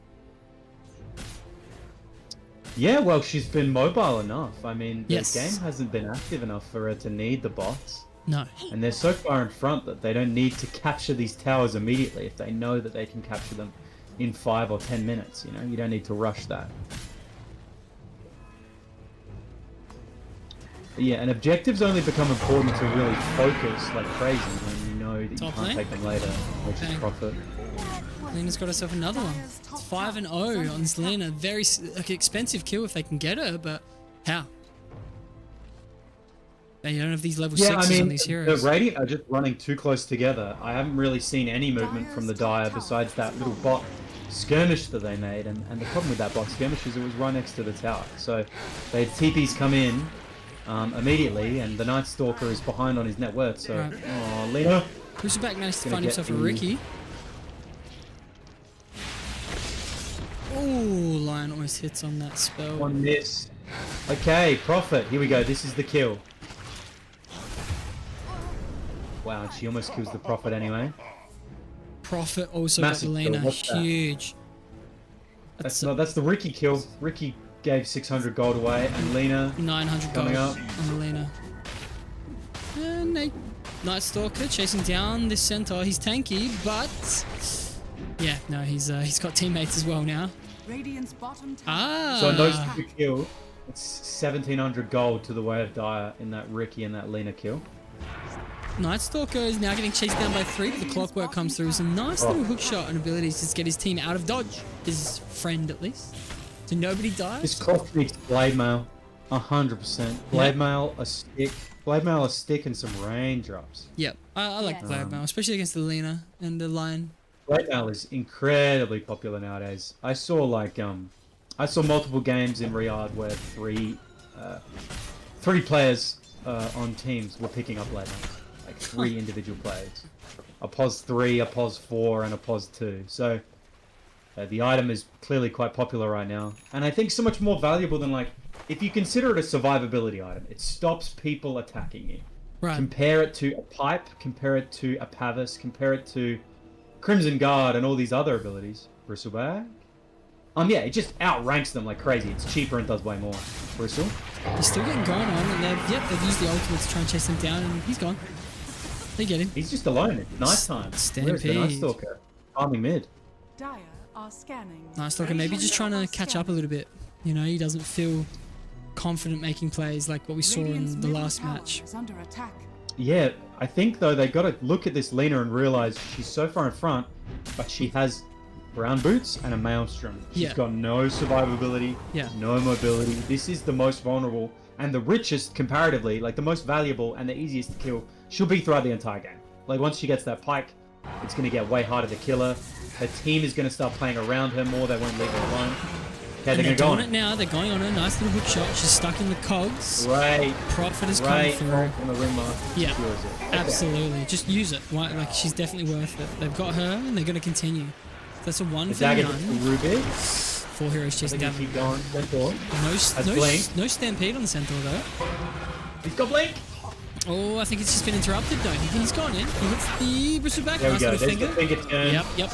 Yeah, well, she's been mobile enough. I mean, the Yes. game hasn't been active enough for her to need the bots. No. And they're so far in front that they don't need to capture these towers immediately if they know that they can capture them in 5 or 10 minutes, you know? You don't need to rush that. But yeah, and objectives only become important to really focus like crazy when you know that you Top can't lane? take them later, which Okay. is profit. Lena's got herself another one. It's 5-0 on this Lena. Very expensive kill if they can get her, but how? They don't have these level Yeah, 6s I mean, on these the heroes. Radiant are just running too close together. I haven't really seen any movement from the Dire besides that little bot skirmish that they made, and the problem with that bot skirmish is it was right next to the tower. So they had TPs come in immediately, and the Night Stalker is behind on his net worth, so... Right. Oh, Lena! Cruciback managed to Gonna find get himself a the- Ricky. Oh, Lion almost hits on that spell. On this. Okay, profit. Here we go. This is the kill. Wow, and she almost kills the Prophet anyway. Profit also Massive got kill, Lena. what's that? Huge. That's the Ricky kill. Ricky gave 600 gold away, and Lena 900 coming gold up. on the Lena. And Night Stalker chasing down this centaur. He's tanky, but yeah, no, he's got teammates as well now. Radiant's bottom tower. Ah, So in those two kills, it's 1700 gold to the Way of Dire in that Ricky and that Lena kill. Night Stalker is now getting chased down by 3, but the clockwork comes through. Some nice little hook shot and abilities to get his team out of dodge. His friend, at least. So nobody dies. This clock needs Blade Mail. 100%. Blade Mail, a stick. Blade Mail, a stick, and some raindrops. Yep, I like the Blade Mail, especially against the Lena and the Lion. Blade Mail is incredibly popular nowadays. I saw multiple games in Riyadh where three players on teams were picking up Blade Mail. Like 3 individual players. A pos 3, a pos 4, and a pos 2. So the item is clearly quite popular right now. And I think so much more valuable than, like, if you consider it a survivability item, it stops people attacking you. Right. Compare it to a Pipe, compare it to a Pavis, compare it to Crimson Guard and all these other abilities. Bristleback. Yeah, it just outranks them like crazy. It's cheaper and does way more. Bristle. He's still getting going on, and they've used the ultimate to try and chase him down, and he's gone. They get him. He's just alone. It's night time. Where's the Night Stampede. Stalker? Farming mid. Dire are scanning. Night Stalker maybe just trying to catch up a little bit. You know, he doesn't feel confident making plays like what we saw Radiant's in the middle last tower match. is under attack. Yeah, I think though they got to look at this Lena and realize she's so far in front, but she has brown boots and a Maelstrom. She's Yeah. got no survivability, Yeah. no mobility. This is the most vulnerable and the richest comparatively, like the most valuable and the easiest to kill. She'll be throughout the entire game. Like once she gets that pike, it's going to get way harder to kill her. Her team is going to start playing around her more. They won't leave her alone. Okay, And they're they're going to go doing on it now. They're going on a nice little hook shot. She's stuck in the cogs. Right, Profit is right. coming through. On the Ringmaster. Yeah, secures it. Okay. absolutely. Just use it. Why? Like she's definitely worth it. They've got her, and they're going to continue. That's a one The for dagger hits the none. Rubik. 4 heroes chasing They're down. going to keep going. Centaur. Has blink. No stampede on the centaur though. He's got blink. Oh, I think it's just been interrupted though. He's gone in. He hits the bristleback. There we Nice go. little There's finger. the finger turn. Yep.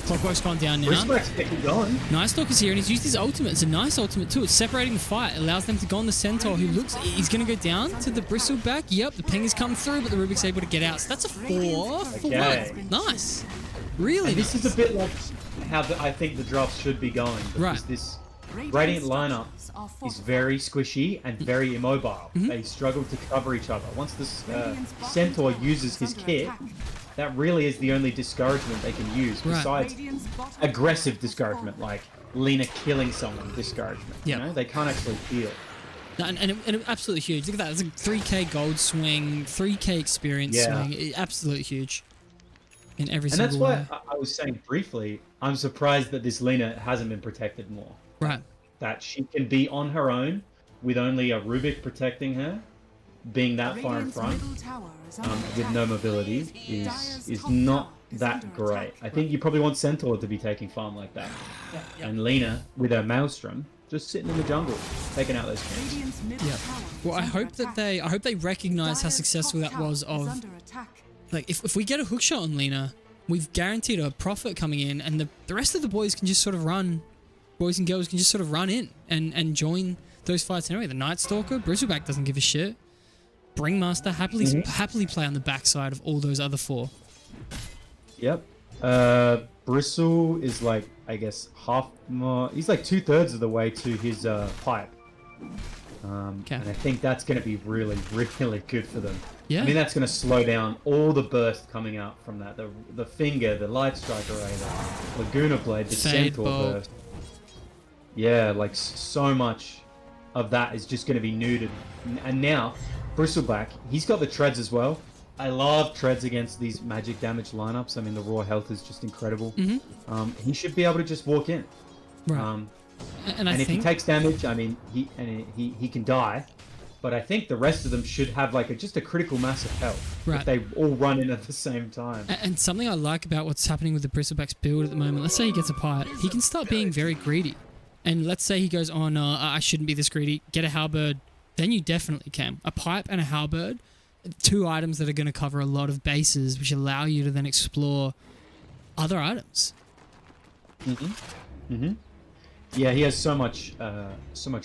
Clockwork's gone down now. Bristleback's getting going. Nice Stalker's here, and he's used his ultimate. It's a nice ultimate too. It's separating the fight. It allows them to go on the Centaur, who looks... He's going to go down to the Bristleback. Yep, the ping has come through, but the Rubik's able to get out. So that's a 4 for Okay. 1. Nice. Really And this nice. is a bit like how I think the drafts should be going. Because Right. this Radiant lineup is very squishy and very immobile. They struggle to cover each other. Once this Centaur uses his kit, that really is the only discouragement they can use, Right. besides aggressive discouragement, like Lena killing someone discouragement. Yep. You know, they can't actually heal. No, and it absolutely huge. Look at that. It's a 3k gold swing, 3k experience swing. Absolutely huge. In every And single that's why way. I was saying briefly, I'm surprised that this Lena hasn't been protected more. Right. That she can be on her own with only a Rubik protecting her, being that far in front, with no mobility, is not that great. I think you probably want Centaur to be taking farm like that. And Lena, with her Maelstrom, just sitting in the jungle, taking out those camps. Yeah. Well, I hope they recognize how successful that was of, like, if we get a hook shot on Lena, we've guaranteed a profit coming in, and the rest of the boys can just sort of run, boys and girls can just sort of run in and join those fights anyway. The Night Stalker, Bristleback doesn't give a shit. Bringmaster happily play on the backside of all those other 4. Yep. Bristle is like, I guess, half more. He's like 2/3 of the way to his pipe. And I think that's going to be really, really good for them. Yeah. I mean, that's going to slow down all the burst coming out from that. The Finger, the Light Strike Array, the Laguna Blade, the Fade Centaur Bolt. burst. Yeah, like so much of that is just going to be neutered. And now, Bristleback, he's got the treads as well. I love treads against these magic damage lineups. I mean, the raw health is just incredible. He should be able to just walk in. Right. And if he think takes damage, I mean, he can die. But I think the rest of them should have like just a critical mass of health Right. if they all run in at the same time. And something I like about what's happening with the Bristleback's build at the moment, let's say he gets a pipe, he can start being very greedy. And let's say he goes, oh no, I shouldn't be this greedy, get a halberd, then you definitely can. A pipe and a halberd, 2 items that are going to cover a lot of bases, which allow you to then explore other items. Yeah, he has so much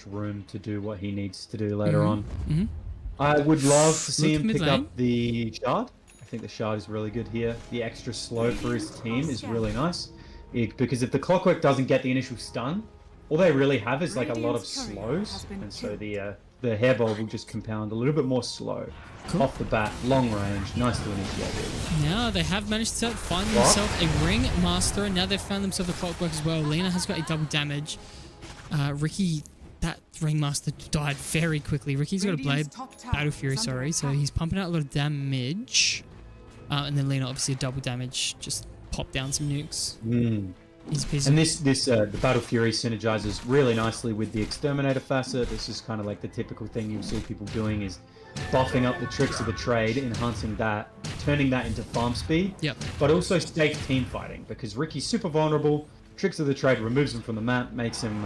room to do what he needs to do later on. I would love to see Look him mid pick lane. up the shard. I think the shard is really good here. The extra slow for his team is really nice. Because if the Clockwork doesn't get the initial stun, all they really have is like a lot of slows, and so the hairball will just compound a little bit more slow. Cool. Off the bat, long range, nice to initiate it. Now they have managed to find themselves a ring master, and now they've found themselves a Clockwork as well. Lena has got a double damage. Ricky, that ringmaster died very quickly. Ricky's got a blade, Battle Fury, sorry, so he's pumping out a lot of damage. And then Lena, obviously, a double damage, just pop down some nukes. Easy peasy. And the Battle Fury synergizes really nicely with the Exterminator facet. This is kind of like the typical thing you'll see people doing is buffing up the tricks of the trade, enhancing that, turning that into farm speed, Yep. but also safe team fighting, because Ricky's super vulnerable. Tricks of the trade removes him from the map, makes him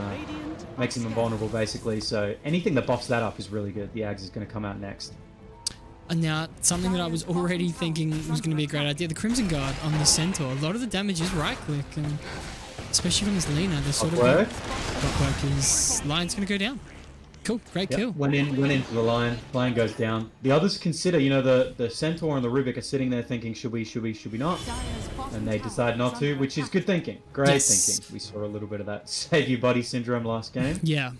invulnerable basically. So anything that buffs that up is really good. The Ags is going to come out next. And now, something that I was already thinking was going to be a great idea, the Crimson Guard on the Centaur. A lot of the damage is right-click, and especially from this Lena, they're sort Clockwork. of... Clockwork is... Line's going to go down. Cool, great Yep, kill. went into the line goes down. The others consider, you know, the Centaur and the Rubik are sitting there thinking, should we not? And they decide not to, which is good thinking. Great Yes. thinking. We saw a little bit of that save your body syndrome last game. Yeah.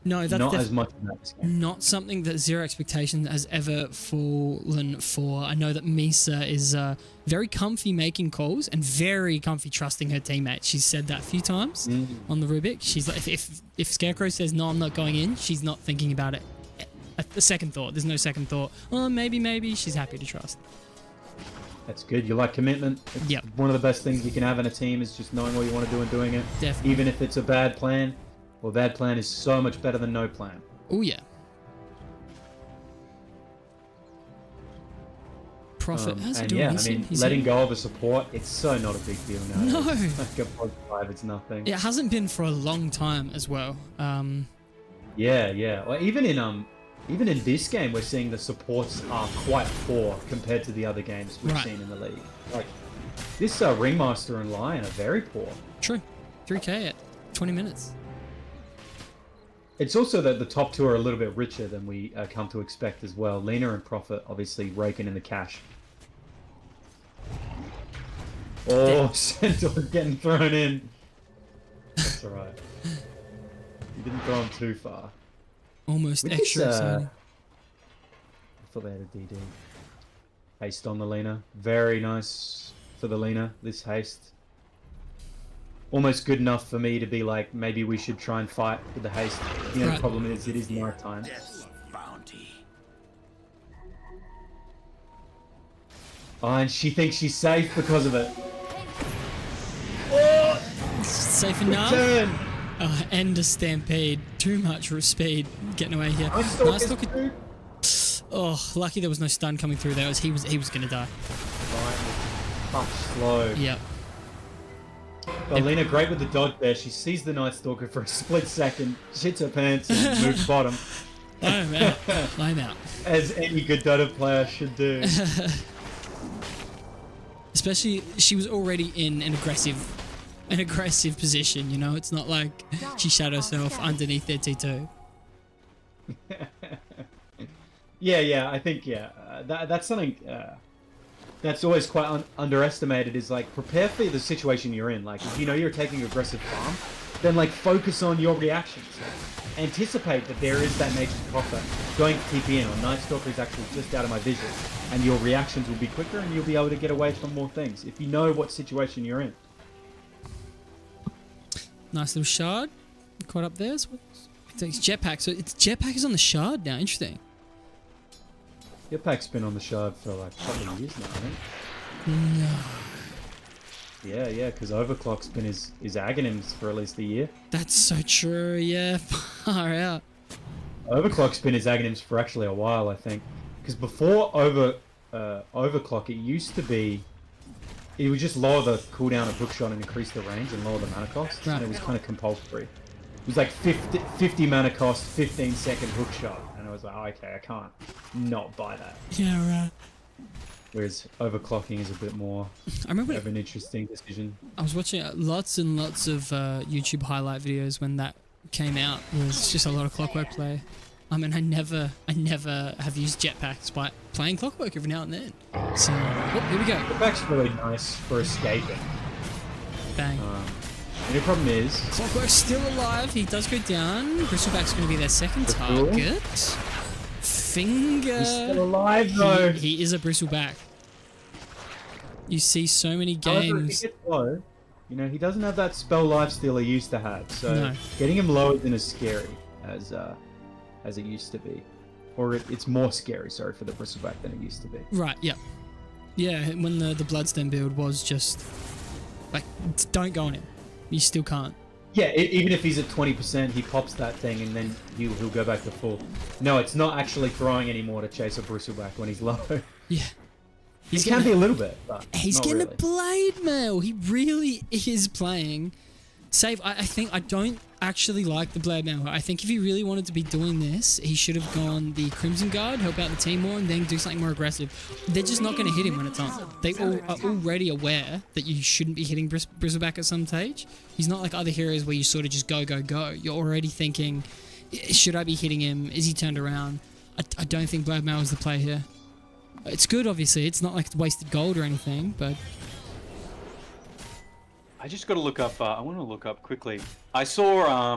No, that's Not as much in this game. not something that Zero Expectation has ever fallen for. I know that Misa is very comfy making calls and very comfy trusting her teammates. She's said that a few times on the Rubik. She's like, if Scarecrow says, no, I'm not going in, she's not thinking about it. A second thought. There's no second thought. Oh, maybe. She's happy to trust. That's good. You like commitment. It's Yep. One of the best things you can have in a team is just knowing what you want to do and doing it. Definitely. Even if it's a bad plan. Well, bad plan is so much better than no plan. Oh, yeah. Prophet, how's he And doing? yeah, He's I in- mean, he's letting in. go of a support, it's so not a big deal now. No. Like a +5, it's nothing. It hasn't been for a long time as well. Yeah. Well, even in this game, we're seeing the supports are quite poor compared to the other games we've Right. seen in the league. Like, This Ringmaster and Lion are very poor. True. 3k at 20 minutes. It's also that the top two are a little bit richer than we come to expect as well. Lena and Prophet obviously raking in the cash. Oh, Centaur getting thrown in. That's alright. You didn't throw him too far. Almost With extra this, exciting. I thought they had a DD. Haste on the Lena. Very nice for the Lena, this haste. Almost good enough for me to be like, maybe we should try and fight with the haste. The only Right. problem is it is night time. Death of bounty. Oh, and she thinks she's safe because of it. Safe enough. Turn! End a stampede. Too much speed getting away here. Nice Nice look look at. Oh, lucky there was no stun coming through there. He was gonna die. Tough, slow. Yep. But Lena, great with the dodge there. She sees the Night Stalker for a split second, shits her pants, and moves bottom, I'm out. I'm out. as any good Dota player should do. Especially, she was already in an aggressive position. You know, it's not like she shot herself underneath their T2. Yeah, I think that's something that's always quite underestimated. Is like prepare for the situation you're in. Like if you know you're taking aggressive farm, then like focus on your reactions. Anticipate that there is that nature's prophet going to TP in, or Night Stalker is actually just out of my vision, and your reactions will be quicker, and you'll be able to get away from more things if you know what situation you're in. Nice little shard. Caught up there. So it's jetpack. So it's jetpack is on the shard now. Interesting. Your pack's been on the shard for like a couple of years now, I think. No. Yeah, because Overclock's been his Aghanims for at least a year. That's so true. Yeah. Far out. Overclock's been his Aghanims for actually a while, I think. Because before Overclock, it used to be... It would just lower the cooldown of Hookshot and increase the range and lower the mana cost. Right. And it was kind of compulsory. It was like 50 mana cost, 15-second Hookshot. And I was like, oh, okay, I can't not buy that. Yeah. Right. Whereas overclocking is a bit more I remember of an interesting decision. I was watching lots and lots of YouTube highlight videos when that came out. It was just a lot of Clockwork play. I mean, I never have used jetpack despite playing Clockwork every now and then. So, oh, here we go. The back's really nice for escaping. Bang. And the problem is... Clockwork's still alive. He does go down. Bristleback's going to be their second Cool. target. Finger. He's still alive, though. He is a Bristleback. You see so many However, if games. he gets low, you know, he doesn't have that spell lifesteal he used to have. So No. getting him low isn't as scary as it used to be. Or it's more scary, sorry, for the Bristleback than it used to be. Right, yeah. Yeah, when the Bloodstem build was just... Like, don't go on him. You still can't. Yeah, even if he's at 20%, he pops that thing and then he'll go back to full. No, it's not actually throwing anymore to chase a Bristleback when he's low. Yeah. He can be a little bit, but He's not getting really. a blade mail. He really is playing. Save. I think I don't actually like the blade mail. I think if he really wanted to be doing this, he should have gone the Crimson Guard, help out the team more, and then do something more aggressive. They're just not going to hit him when it's on. They all are already aware that you shouldn't be hitting Bristleback at some stage. He's not like other heroes where you sort of just go. You're already thinking, should I be hitting him? Is he turned around? I don't think blade mail is the play here. It's good, obviously. It's not like it's wasted gold or anything, but... I just got to look up. I want to look up quickly. I saw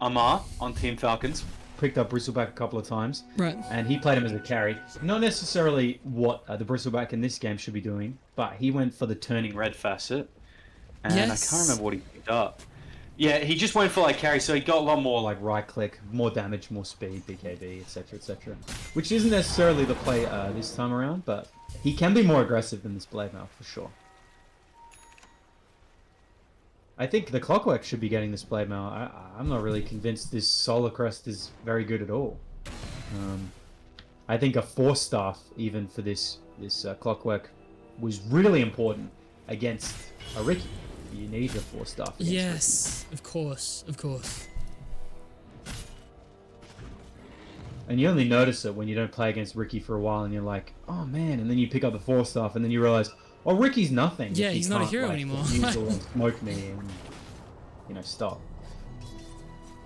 Amar on Team Falcons. Picked up Bristleback a couple of times. Right. And he played him as a carry. Not necessarily what the Bristleback in this game should be doing, but he went for the turning red. Red facet. And Yes. I can't remember what he picked up. Yeah, he just went for like carry, so he got a lot more like Right click, more damage, more speed, BKB, etc., etc. Which isn't necessarily the play this time around, but he can be more aggressive than this Blade Mail for sure. I think the Clockwork should be getting this Blade Mail. I'm not really convinced this Solar Crest is very good at all. I think a 4-staff even for this Clockwork was really important against a Ricky. You need a 4-staff. Yes, of course. And you only notice it when you don't play against Ricky for a while and you're like, oh man, and then you pick up the 4-staff and then you realize, Well, Ricky's nothing. Yeah, if he he's not a can't, hero like, anymore. Use the and smoke me and, stop.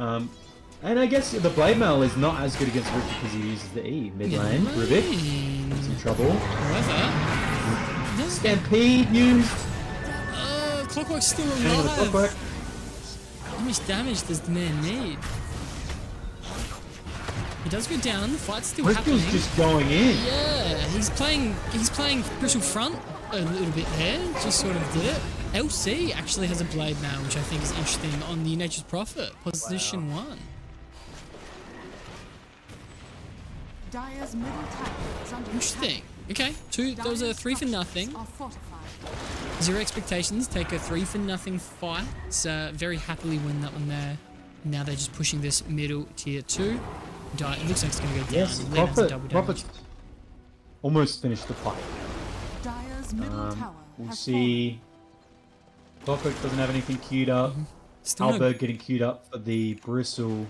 And I guess the Blade Mail is not as good against Ricky because he uses the E. Mid lane, Rubik, he's in trouble. However, Stampede used. Clockwork's still Hang on the alive. Clockwork. How much damage does the man need? He does go down. The fight's still happening. Bristol's just going in. Yeah, he's playing Bristle front a little bit there. Just sort of did it. LC actually has a blade now, which I think is interesting on the Nature's Prophet position 1. Dire's middle tower is under Interesting. Okay, attack. those are Dire's 3 for structures nothing. are fortified. 0 expectations. Take a 3 for nothing fight. Very happily win that one there. Now they're just pushing this middle tier 2. It looks like it's going to go down. Yes, Lena's a double damage. Prophet's almost finished the fight. Dire's middle tower We'll has see. Clockwork doesn't have anything queued up. Still no, Albert getting queued up for the Bristle.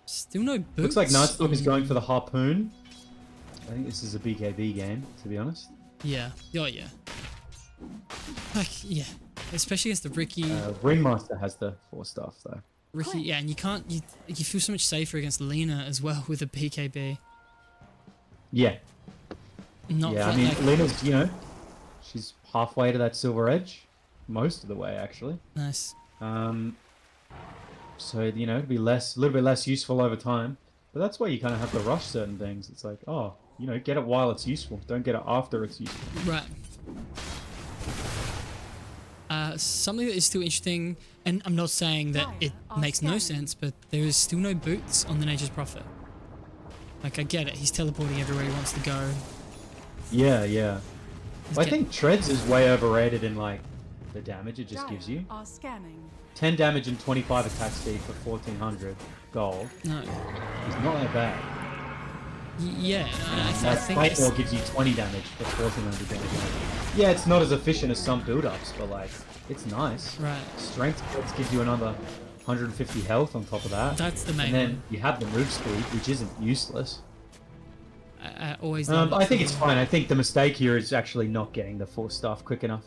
still no boots. Looks like Nightstalk is going for the Harpoon. I think this is a BKB game, to be honest. Yeah. Oh, yeah. Like, yeah. Especially against the Ricky. Ringmaster has the 4 stuff, though. Ricky, yeah, and you can't. You feel so much safer against Lena as well with a PKB. Yeah. Not Yeah, I quite mean, like, Lena's, she's halfway to that silver edge. Most of the way, actually. nice. So, it'd be a little bit less useful over time. But that's why you kind of have to rush certain things. It's like, oh, get it while it's useful. Don't get it after it's useful. Right. Something that is still interesting, and I'm not saying that it makes no sense, but there is still no boots on the Nature's Prophet. Like, I get it. He's teleporting everywhere he wants to go. Yeah, yeah. He's I get- think Treads is way overrated in, like, the damage it just Dire gives you. are scanning. 10 damage and 25 attack speed for 1400 gold. No. It's not that bad. Yeah, I That think Fight it's, Ball gives you 20 damage for 1400 damage. Yeah, it's not as efficient as some build-ups, but, like, it's nice. right. Strength Blitz gives you another 150 health on top of that. That's the main And then one. you have the move speed, which isn't useless. I always. But love I it think for- it's fine. I think the mistake here is actually not getting the 4 staff quick enough.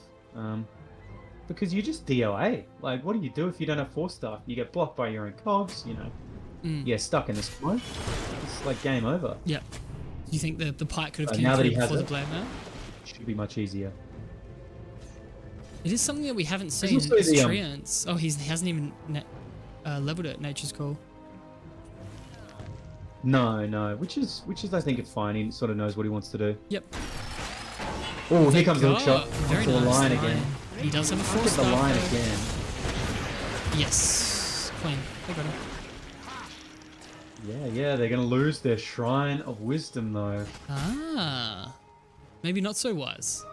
Because you just DOA. Like, what do you do if you don't have 4 staff? You get blocked by your own cogs, Mm. You get stuck in this smoke. It's like game over. Yeah. Do you think the pike could have came now that through he has before the it. blade now? Should be much easier. It is something that we haven't There's seen. also Is the, Treants. Oh, he hasn't even leveled it. Nature's Call. No, which is I think it's fine. He sort of knows what he wants to do. Yep. Oh, here comes the hook Oh, shot. very Onto the nice line line. again. He does have a Look 4 at the star. line though. again. Yes. Clean. They got him. Yeah, they're gonna lose their Shrine of Wisdom though. Ah. Maybe not so wise.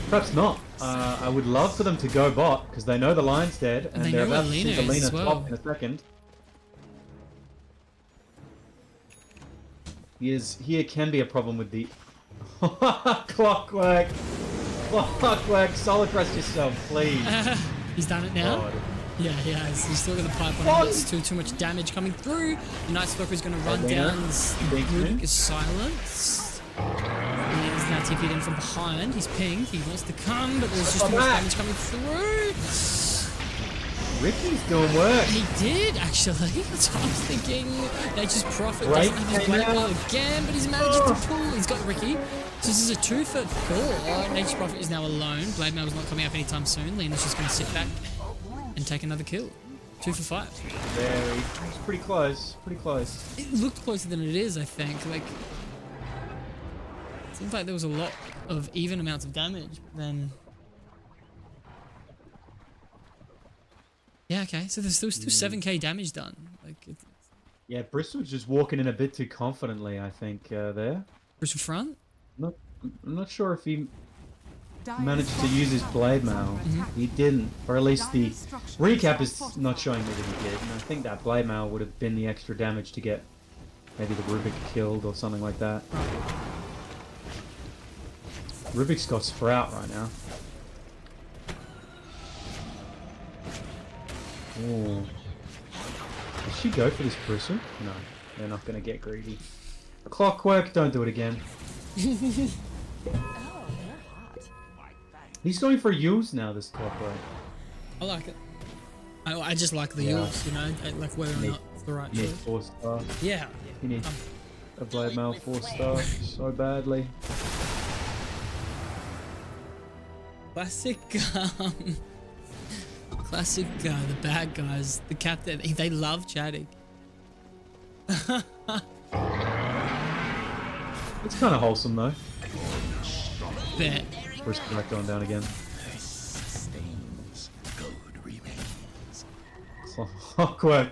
Perhaps not. I would love for them to go bot because they know the line's dead and they they're know where about to see Lena the is Lena as well. top in a second. Here can be a problem with the Clockwork. Solid crest yourself, please. He's done it now. God. Yeah, he has. He's still got the pipe on Fun. him. It's too much damage coming through. The Night Stalker is going to run Lena, down. big Rubik win. is silenced. He's now TP'd in from behind. He's pinged. He wants to come, but there's just too much damage coming through. Ricky's doing work. He did, actually. That's what I was thinking. Nature's Prophet Right, doesn't have his came blade out. ball again, but he's managing to pull. He's got Ricky. So this is a 2 for 4. Nature's Prophet is now alone. Blade Mail is not coming up anytime soon. Lena's just going to sit back and take another kill. 2 for 5. It's pretty close. Pretty close. It looked closer than it is, I think. Like, it seems like there was a lot of even amounts of damage, but then... Yeah, okay. So there's still 7k damage done. Like, it's Yeah, Bristol's just walking in a bit too confidently, I think, there. Bristol front. I'm not sure if he Dire's managed to use his blade mail. He didn't, or at least the Dire's structures recap are is fortified. not showing me that he did. And I think that blade mail would have been the extra damage to get maybe the Rubik killed or something like that. Rubik's got Sprout right now. Ooh. Did she go for this Bristle? No, they're not going to get greedy. Clockwork, don't do it again. He's going for Yules now, this top right. I like it. I just like the Yeah. Yules, you know, like whether or Need- not it's the right He needs choice. 4-star. Yeah. He needs Um, a Blade Mail 4-star so badly. Classic, classic, the bad guys, the captain, they love chatting. It's kind of wholesome though. Bet. Push back going down again. Sustains. Gold remains. Clockwork.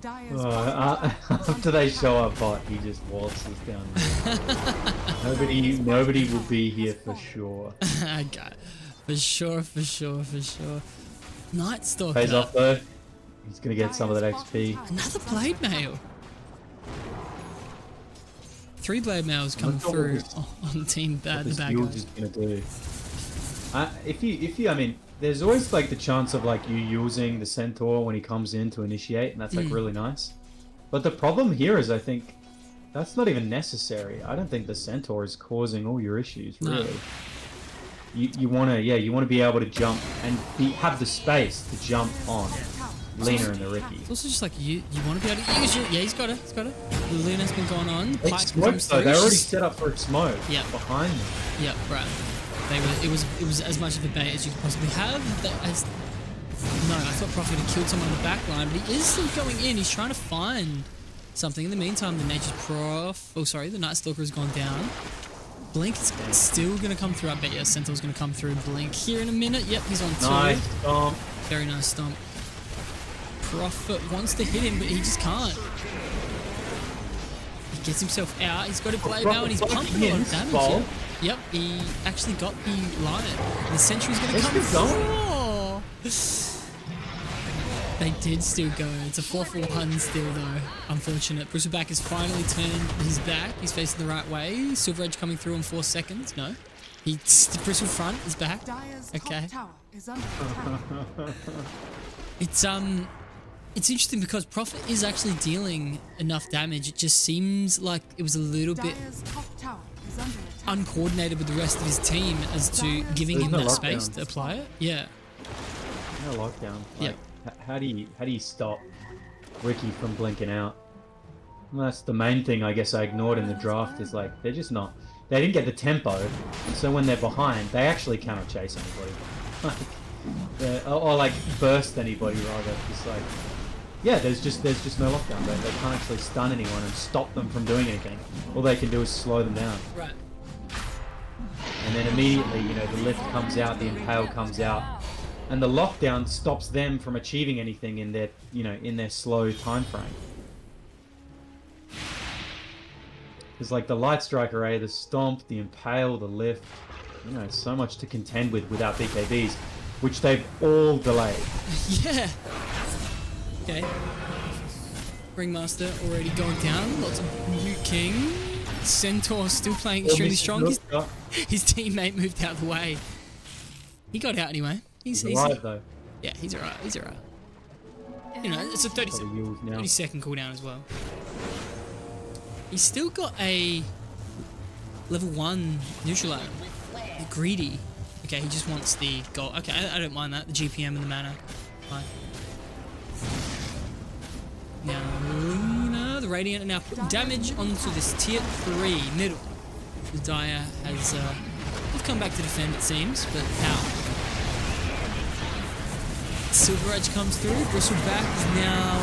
Dire's After they show up hot, he just waltzes down. Nobody will be here for sure. I got it. For sure. Night Stalker. Pays off though. He's gonna get some of that XP. Another blade mail. 3 blade mails coming Look at through this- on team bad, the This bad Yules guys. is gonna do. If you, I mean, there's always like the chance of like you using the centaur when he comes in to initiate, and that's like really nice. But the problem here is, I think that's not even necessary. I don't think the centaur is causing all your issues, No. really. You wanna be able to jump and have the space to jump on Lena and the Ricky. It's also just like you want to be able to use your. Yeah, he's got it. The Luna's been going on. They Pike smoked comes though. through. They're already She's- set up for a smoke. Yeah. Behind them. Yep, right. It was as much of a bait as you could possibly have. No, I thought Prophet had killed someone on the back line, but he is still going in. He's trying to find something. In the meantime, the Nature's the Night Stalker has gone down. Blink is still going to come through. I bet you Centaur's going to come through. Blink here in a minute. Yep, he's on 2. Nice stomp. Very nice stomp. Prophet wants to hit him, but he just can't. He gets himself out. He's got a blade now, and he's Prophet pumping a lot of hits, damage. Bolt. Yep. Yep, he actually got the line. The sentry's going to They come still through. going. Oh. They did still go. It's a 4-4-1 still, though. Unfortunate. Bristleback has finally turned his back. He's facing the right way. Silver Edge coming through in 4 seconds. No. The Bristle front is back. Dire's Okay. top tower is under attack. It's interesting because Prophet is actually dealing enough damage. It just seems like it was a little bit Dire's top tower is under attack. uncoordinated with the rest of his team as to giving There's him no that space lockdowns. to apply it. Yeah. No lockdown. Yeah. Like, how do you stop Ricky from blinking out? Well, that's the main thing I guess I ignored in the draft is like they're just not. They didn't get the tempo, and so when they're behind, they actually cannot chase anybody, or like burst anybody rather. Just like yeah, there's just no lockdown. They can't actually stun anyone and stop them from doing anything. All they can do is slow them down. Right. And then immediately, the lift comes out, the impale comes out, and the lockdown stops them from achieving anything in their, in their slow time frame. There's like the light strike array, the stomp, the impale, the lift, so much to contend with without BKBs, which they've all delayed. Yeah. Okay. Ringmaster already going down. Lots of New King. Centaur still playing extremely strong. His teammate moved out of the way. He got out anyway. He's alive though. Yeah, he's alright. It's a 30 Probably Yules now. 30-second cooldown as well. He's still got a level 1 neutral item. Greedy. Okay, he just wants the gold. Okay, I don't mind that. The GPM and the mana. Fine. Now, Luna, the Radiant, are now putting damage onto this tier 3 middle. The Dire has they've come back to defend, it seems, but how? Silver Edge comes through. Bristleback is now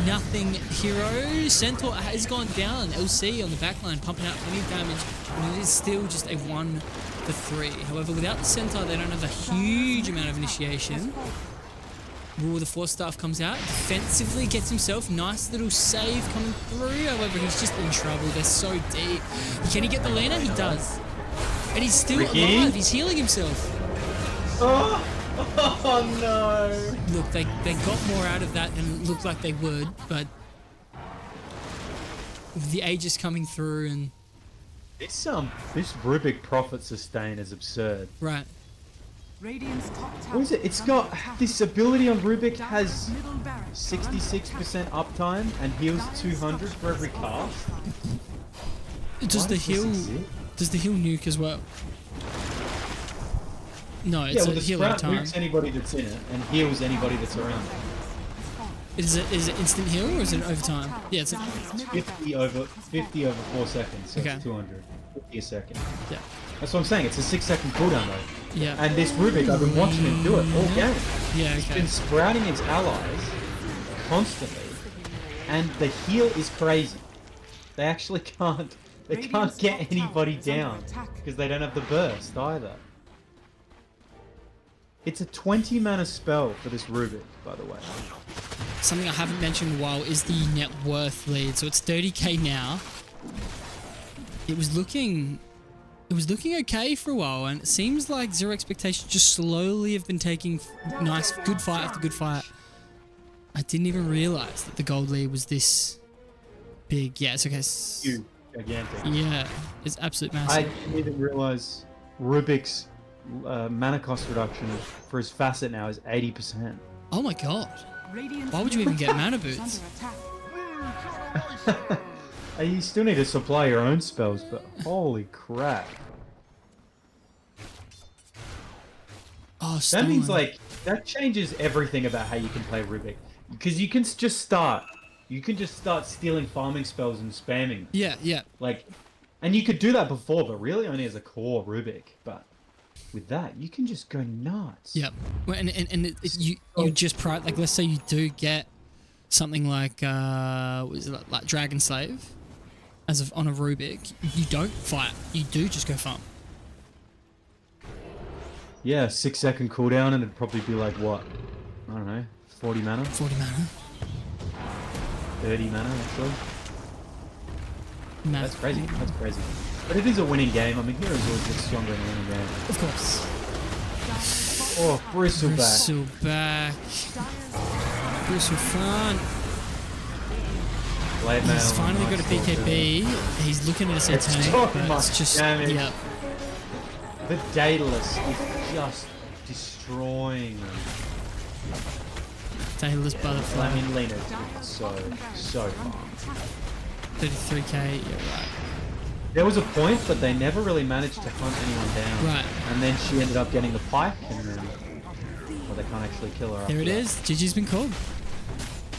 nothing hero. Centaur has gone down. LC on the backline pumping out plenty of damage, and it is still just a 1-3. However, without the Centaur, they don't have a huge amount of initiation. Ooh, the 4-staff comes out. Defensively gets himself. Nice little save coming through. However, he's just in trouble. They're so deep. Can he get the Lena? He does. And he's still Ricky? alive. He's healing himself. Oh no! Look, they got more out of that than it looked like they would, but with the Aegis coming through and This Rubik Prophet sustain is absurd. right. Radiant's top tower What is it? is It's under got attack. this ability on Rubik Dire's has middle barracks are under 66% attack. uptime and heals Dire's 200 top for every tower cast. Does Why the does this heal exist? does the heal nuke as well? No, Yeah, it's well, a the heal sprout every time. nukes anybody that's in it and heals anybody that's around it. Is it instant heal or is it overtime? Yeah, it's 50 over 4 seconds, so Okay. it's 200. 50 a second. yeah, That's what I'm saying. It's a 6-second cooldown though. yeah, And this Rubik, I've been watching him do it all game. yeah. He's Okay. been sprouting his allies constantly, and the heal is crazy. They actually can't. They can't get anybody down because they don't have the burst either. It's a 20 mana spell for this Rubik, by the way. Something I haven't mentioned in a while is the net worth lead. So it's 30k now. It was looking okay for a while, and it seems like Zero Expectations just slowly have been taking nice, good fight after good fight. I didn't even realize that the gold lead was this big. Yeah, it's okay. Huge, gigantic. Yeah, it's absolute I massive. didn't even realize Rubik's mana cost reduction for his facet now is 80%. Oh my god. Radiant's Why would you even get mana is boots? under attack. You still need to supply your own spells, but holy crap. Oh, That means Stone. like that changes everything about how you can play Rubik, because you can just start stealing farming spells and spamming Yeah, yeah. like, and you could do that before, but really only as a core Rubik. But with that, you can just go nuts. Yep. Well, and you just like, let's say you do get something like what is it, like Dragon Slave on a Rubik, you don't fight, you do just go farm. Yeah, 6-second cooldown, and it'd probably be like what? I don't know, 40 mana, 40 mana. 30 mana actually. Math. That's crazy. That's crazy. But it is a winning game. I mean, heroes always get stronger in a winning game. Of course. Oh, Bristleback. Bristleback. Bristle front. Blade Mail. He's finally got a BKB. He's looking at a It's tank, so but much it's just damage. yeah. The Daedalus is just destroying them. Taylor's butterfly. I mean, Lena is so far. 33k. Yeah, right. There was a point, but they never really managed to hunt anyone down. Right. And then she ended up getting the pike, and then well, they can't actually kill her. There it after is. GG's been called.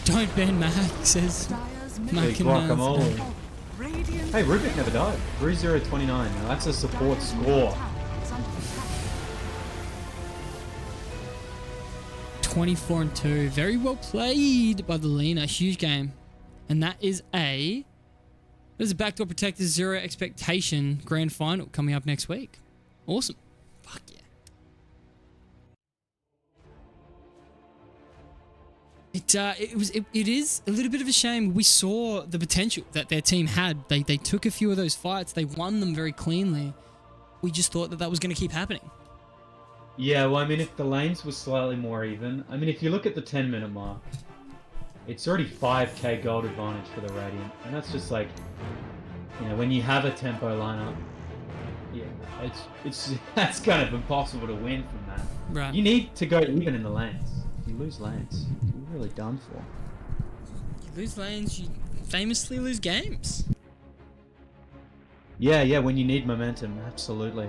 Don't ban Mac, says Dyer's that. middle Mac and Guacamole. Radiant's Hey, Rubik never died. 3029. Now that's a support score. is under attack. 24 and 2. Very well played by the Lena. Huge game. And that is there's a Backdoor Protectors Zero Expectation Grand Final coming up next week. Awesome. Fuck yeah. It is a little bit of a shame. We saw the potential that their team had. They took a few of those fights. They won them very cleanly. We just thought that was going to keep happening. Yeah, well, I mean, if the lanes were slightly more even, I mean, if you look at the 10-minute mark, it's already 5k gold advantage for the Radiant, and that's just like, you know, when you have a tempo lineup, yeah, it's that's kind of impossible to win from that. Right. You need to go even in the lanes. If you lose lanes, you're really done for. You lose lanes, you famously lose games. Yeah, when you need momentum, absolutely.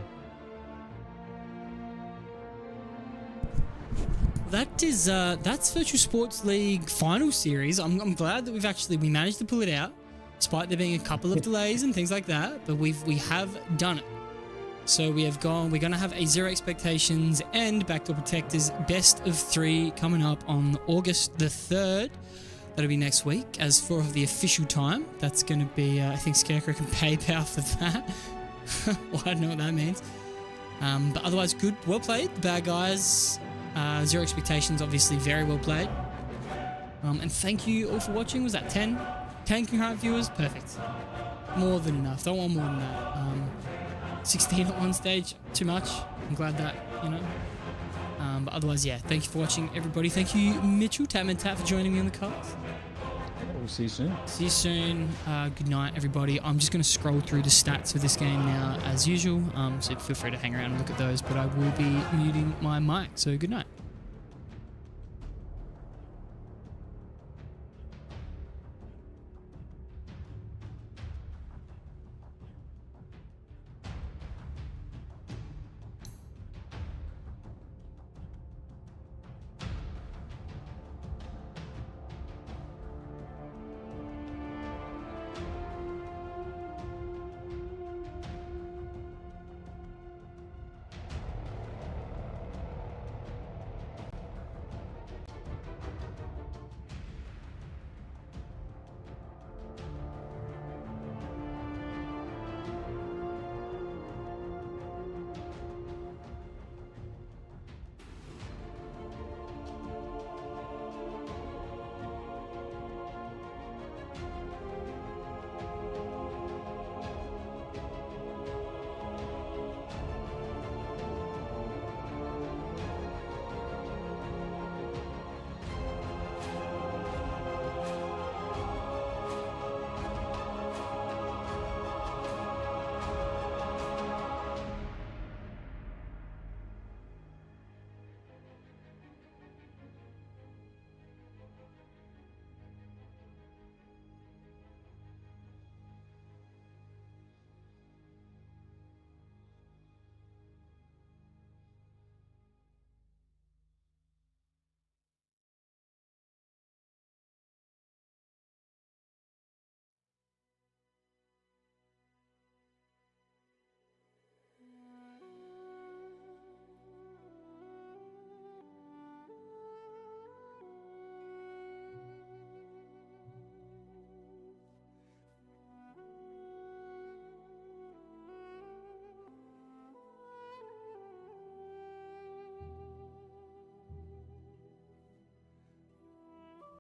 That's Virtual Sports League final series. I'm glad that we managed to pull it out, despite there being a couple of delays and things like that. But we have done it. So we're gonna have a Zero Expectations and Backdoor Protectors best of 3 coming up on August the 3rd. That'll be next week. As for the official time, that's gonna be I think Scarecrow can PayPal for that. Well, I don't know what that means. But otherwise, good, well played. The bad guys. Zero Expectations, obviously very well played. And thank you all for watching. Was that 10? 10 concurrent viewers? Perfect. More than enough. Don't want more than that. 16 at one stage, too much. I'm glad that, you know. But otherwise, yeah, thank you for watching, everybody. Thank you, Mitchell, Tat, for joining me on the cast. We'll see you soon. See you soon. Good night, everybody. I'm just going to scroll through the stats for this game now, as usual. So feel free to hang around and look at those, but I will be muting my mic. So good night.